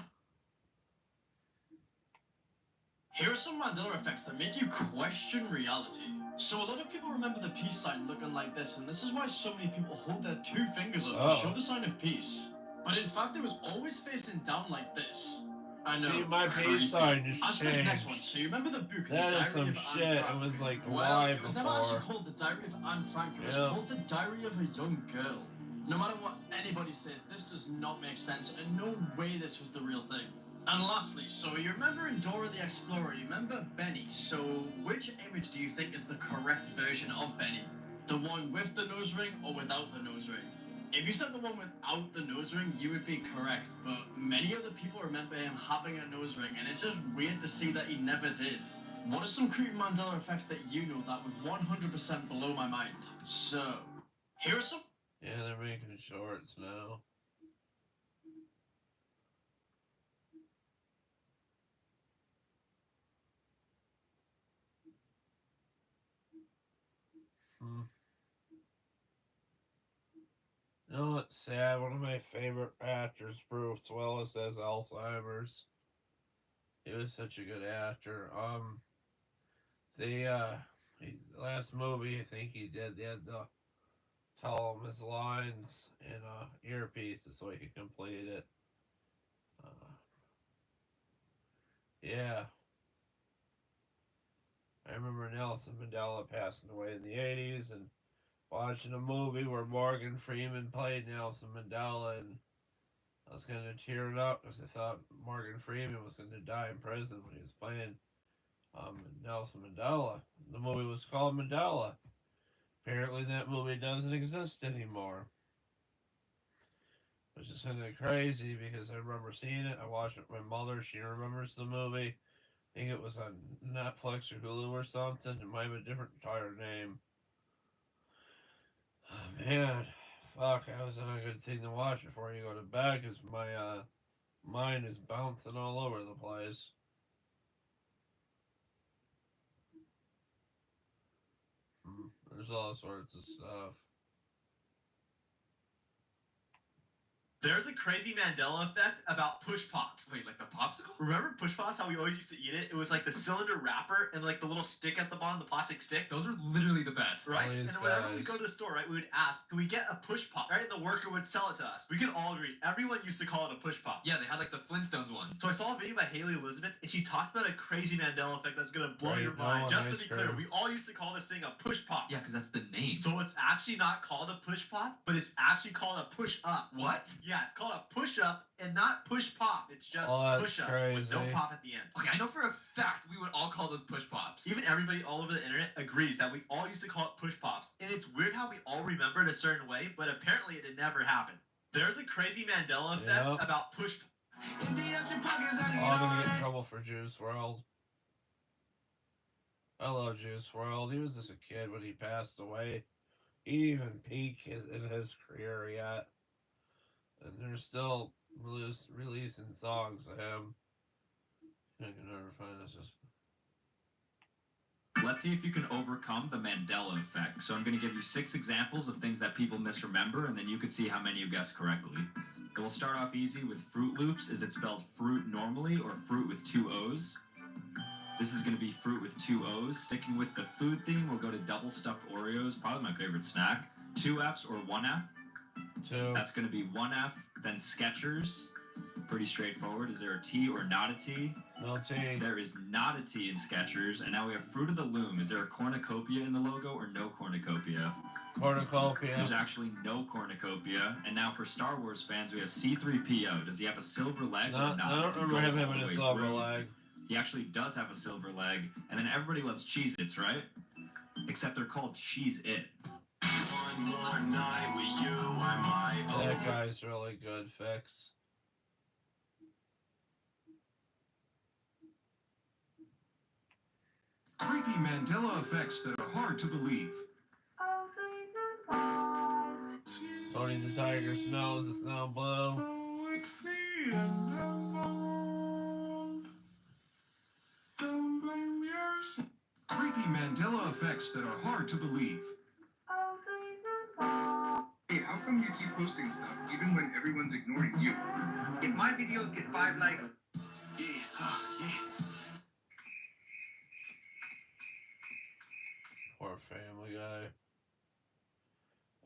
Here are some Mandela effects that make you question reality. So a lot of people remember the peace sign looking like this, and this is why so many people hold their 2 fingers up to show the sign of peace. But in fact, it was always facing down like this. I know. See, my peace sign just As for this next one, changed. so you remember the book, That The is Diary some of shit. Anne It Frank? was like a Well, lie it was never actually before. called The Diary of Anne Frank. It was Yep. called The Diary of a Young Girl. No matter what anybody says, this does not make sense, and no way this was the real thing. And lastly, so you remember in Dora the Explorer, you remember Benny? So which image do you think is the correct version of Benny? The one with the nose ring or without the nose ring? If you said the one without the nose ring, you would be correct, but many other people remember him having a nose ring, and it's just weird to see that he never did. What are some creepy Mandela effects that you know that would 100% blow my mind? So, here are some... Yeah, they're making shorts now. You know what's sad? One of my favorite actors, Bruce Willis, has Alzheimer's. He was such a good actor. The last movie I think he did, they had to tell him his lines in earpieces so he could complete it. Yeah. I remember Nelson Mandela passing away in the 80s and watching a movie where Morgan Freeman played Nelson Mandela, and I was kind of tearing up because I thought Morgan Freeman was going to die in prison when he was playing Nelson Mandela. The movie was called Mandela. Apparently that movie doesn't exist anymore. Which is kind of crazy because I remember seeing it. I watched it with my mother. She remembers the movie. I think it was on Netflix or Hulu or something. It might have a different entire name. Oh, man. Fuck, that was not a good thing to watch before you go to bed because my mind is bouncing all over the place. There's all sorts of stuff. There's a crazy Mandela effect about push pops. Wait, like the popsicle? Remember push pops, how we always used to eat it? It was like the cylinder wrapper and like the little stick at the bottom, the plastic stick. Those were literally the best, right? And then whenever we go to the store, right, we would ask, can we get a push pop? Right? And the worker would sell it to us. We could all agree. Everyone used to call it a push pop. Yeah, they had like the Flintstones one. So I saw a video by Haley Elizabeth, and she talked about a crazy Mandela effect that's gonna blow your mind. Just to be clear, we all used to call this thing a push pop. Yeah, because that's the name. So it's actually not called a push pop, but it's actually called a push up. What? Yeah, it's called a push up and not push pop. It's just push up with no pop at the end. Okay, I know for a fact we would all call those push pops. Even everybody all over the internet agrees that we all used to call it push pops. And it's weird how we all remember it a certain way, but apparently it had never happened. There's a crazy Mandela effect about push pops. I'm gonna get in trouble for Juice WRLD. I love Juice WRLD. He was just a kid when he passed away. He didn't even peak in his career yet. And they're still releasing songs of him. I can never find this. Let's see if you can overcome the Mandela effect. So I'm going to give you 6 examples of things that people misremember, and then you can see how many you guessed correctly. We'll start off easy with Fruit Loops. Is it spelled fruit normally or fruit with 2 O's? This is going to be fruit with 2 O's. Sticking with the food theme, we'll go to double stuffed Oreos, probably my favorite snack. 2 F's or 1 F? 2. That's going to be 1 F. Then Skechers. Pretty straightforward. Is there a T or not a T? No T. There is not a T in Skechers. And now we have Fruit of the Loom. Is there a cornucopia in the logo or no cornucopia? Cornucopia. There's actually no cornucopia. And now for Star Wars fans, we have C-3PO. Does he have a silver leg or not? I don't remember him having a silver leg. He actually does have a silver leg. And then everybody loves Cheez-Its, right? Except they're called Cheez-It. One more night with you, I might. That guy's really good, Fix. Creepy Mandela effects that are hard to believe. Tony the Tiger's nose is now blue. Creepy Mandela effects that are hard to believe. Hey, how come you keep posting stuff even when everyone's ignoring you? If my videos get 5 likes... Yeah. Poor Family Guy.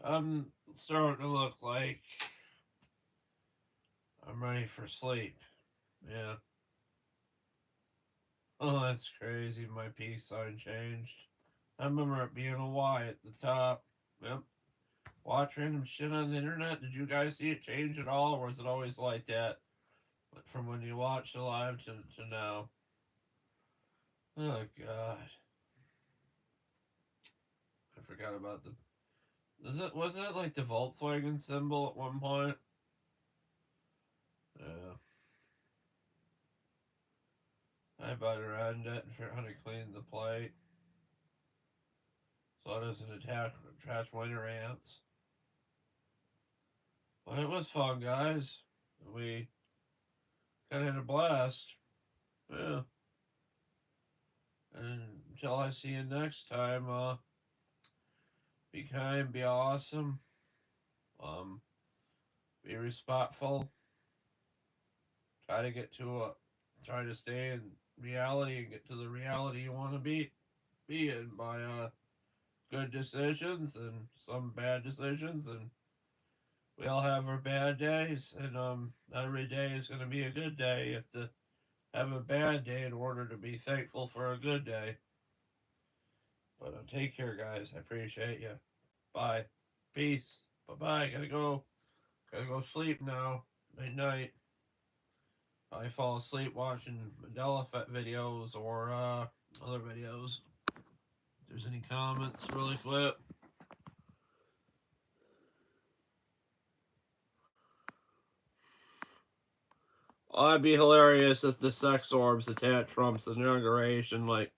I'm starting to look like I'm ready for sleep. Yeah. Oh, that's crazy. My peace sign changed. I remember it being a Y at the top. Yep. Watch random shit on the internet. Did you guys see it change at all, or was it always like that? But from when you watched the live to now. Oh God. I forgot about the. Was that like the Volkswagen symbol at one point? Yeah. I better end it and figure out how to clean the plate so it doesn't attract winter ants. But it was fun, guys. We kind of had a blast. Yeah. And until I see you next time, be kind, be awesome, be respectful. Try to stay in reality and get to the reality you want to be in by good decisions and some bad decisions, and we all have our bad days, and not every day is going to be a good day. You have to have a bad day in order to be thankful for a good day. But take care, guys. I appreciate you. Bye. Peace. Bye bye. Gotta go. Gotta go sleep now. Night night. I fall asleep watching Mandela Effect videos or other videos. If there's any comments, really quick. Oh, it'd be hilarious if the sex orbs attacked Trump's inauguration, like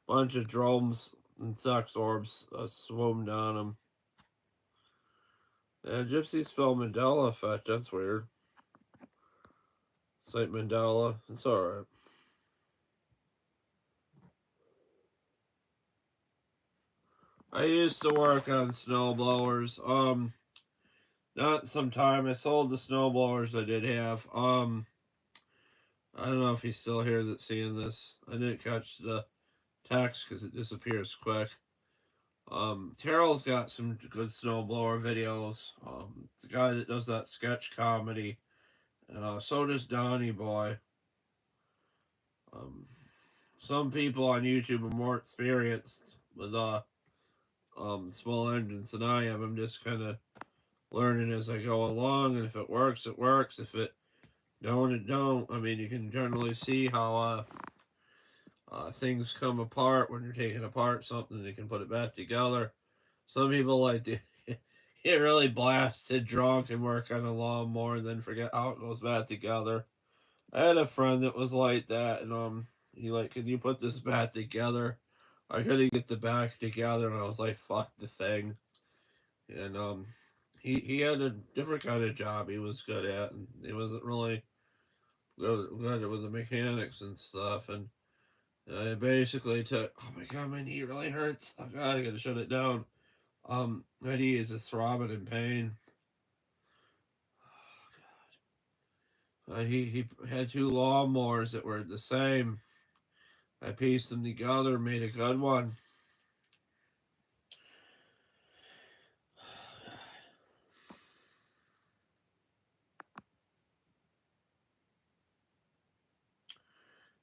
a bunch of drones and sex orbs swooped on him. Yeah, Gypsy spelled Mandela Effect. That's weird. It's like Mandela. It's alright. I used to work on snowblowers. Not sometime. I sold the snowblowers I did have. I don't know if he's still here that's seeing this. I didn't catch the text because it disappears quick. Terrell's got some good snowblower videos. The guy that does that sketch comedy. So does Donnie Boy. Some people on YouTube are more experienced with small engines than I am. I'm just kind of learning as I go along, and if it works, it works. If it don't, it don't. I mean, you can generally see how things come apart when you're taking apart something. They can put it back together. Some people like to get really blasted drunk and work on a lawnmower and then forget how it goes back together. I had a friend that was like that, and he like, can you put this back together? I couldn't get the back together, and I was like, fuck the thing. And he had a different kind of job he was good at, and he wasn't really good with the mechanics and stuff. And I basically took, oh my god, my knee really hurts. Oh god, I gotta shut it down. My knee is just throbbing in pain. Oh god. He had two lawnmowers that were the same. I pieced them together, made a good one.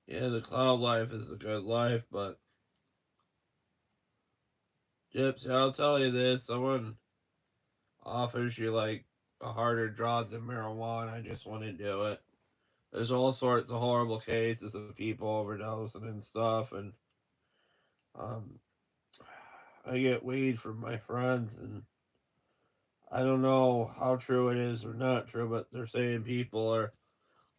Yeah, the cloud life is a good life, but Gypsy, I'll tell you this, someone offers you like a harder drug than marijuana, I just want to do it. There's all sorts of horrible cases of people overdosing and stuff, and um, I get weed from my friends, and I don't know how true it is or not true, but they're saying people are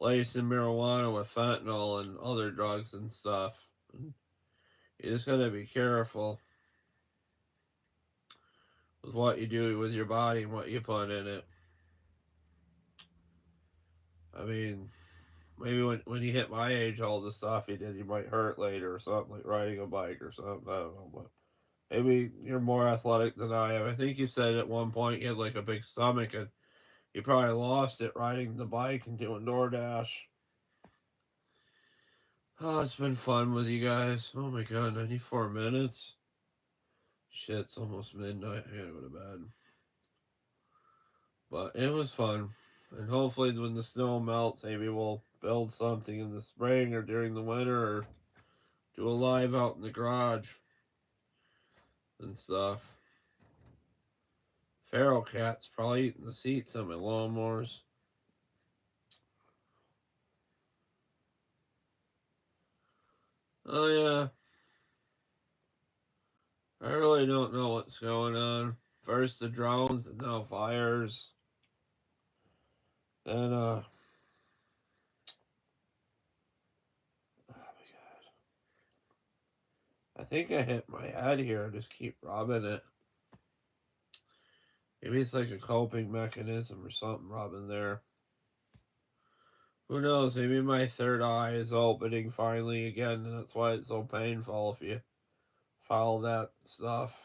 lacing marijuana with fentanyl and other drugs and stuff. And you just gotta be careful with what you do with your body and what you put in it. I mean, maybe when you hit my age, all the stuff you did, you might hurt later or something, like riding a bike or something. I don't know, but maybe you're more athletic than I am. I think you said at one point you had like a big stomach and you probably lost it riding the bike and doing DoorDash. Oh, it's been fun with you guys. Oh my god, 94 minutes. Shit, it's almost midnight. I gotta go to bed. But it was fun. And hopefully when the snow melts, maybe we'll build something in the spring or during the winter or do a live out in the garage and stuff. Feral cats probably eating the seats on my lawnmowers. Oh yeah. I really don't know what's going on. First the drones and now fires. And oh my god. I think I hit my head here. I just keep rubbing it. Maybe it's like a coping mechanism or something rubbing there. Who knows? Maybe my third eye is opening finally again, and that's why it's so painful if you follow that stuff.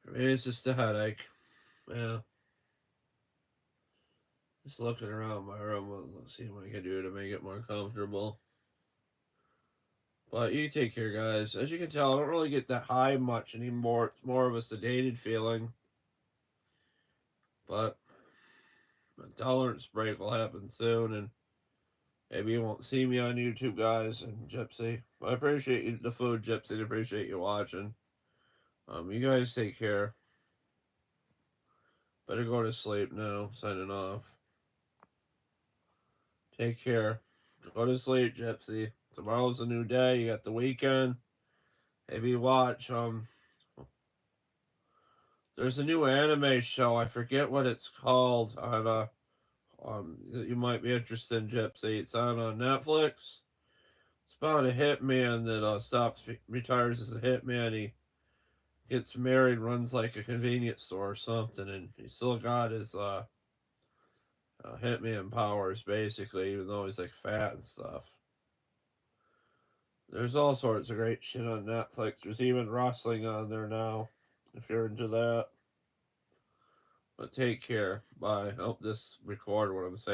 Maybe it's just a headache. Yeah. Just looking around my room. Let's see what I can do to make it more comfortable. But you take care, guys. As you can tell, I don't really get that high much anymore. It's more of a sedated feeling. But my tolerance break will happen soon, and maybe you won't see me on YouTube, guys. And Gypsy, I appreciate you, the food, Gypsy. I appreciate you watching. You guys take care. Better go to sleep now. Signing off. Take care. Go to sleep, Gypsy. Tomorrow's a new day. You got the weekend. Maybe watch there's a new anime show. I forget what it's called. On you might be interested in, Gypsy. It's on Netflix. It's about a hitman that retires as a hitman. He gets married, runs like a convenience store or something, and he still got his hitman powers basically, even though he's like fat and stuff. There's all sorts of great shit on Netflix. There's even wrestling on there now, if you're into that. But take care. Bye. I hope this record what I'm saying.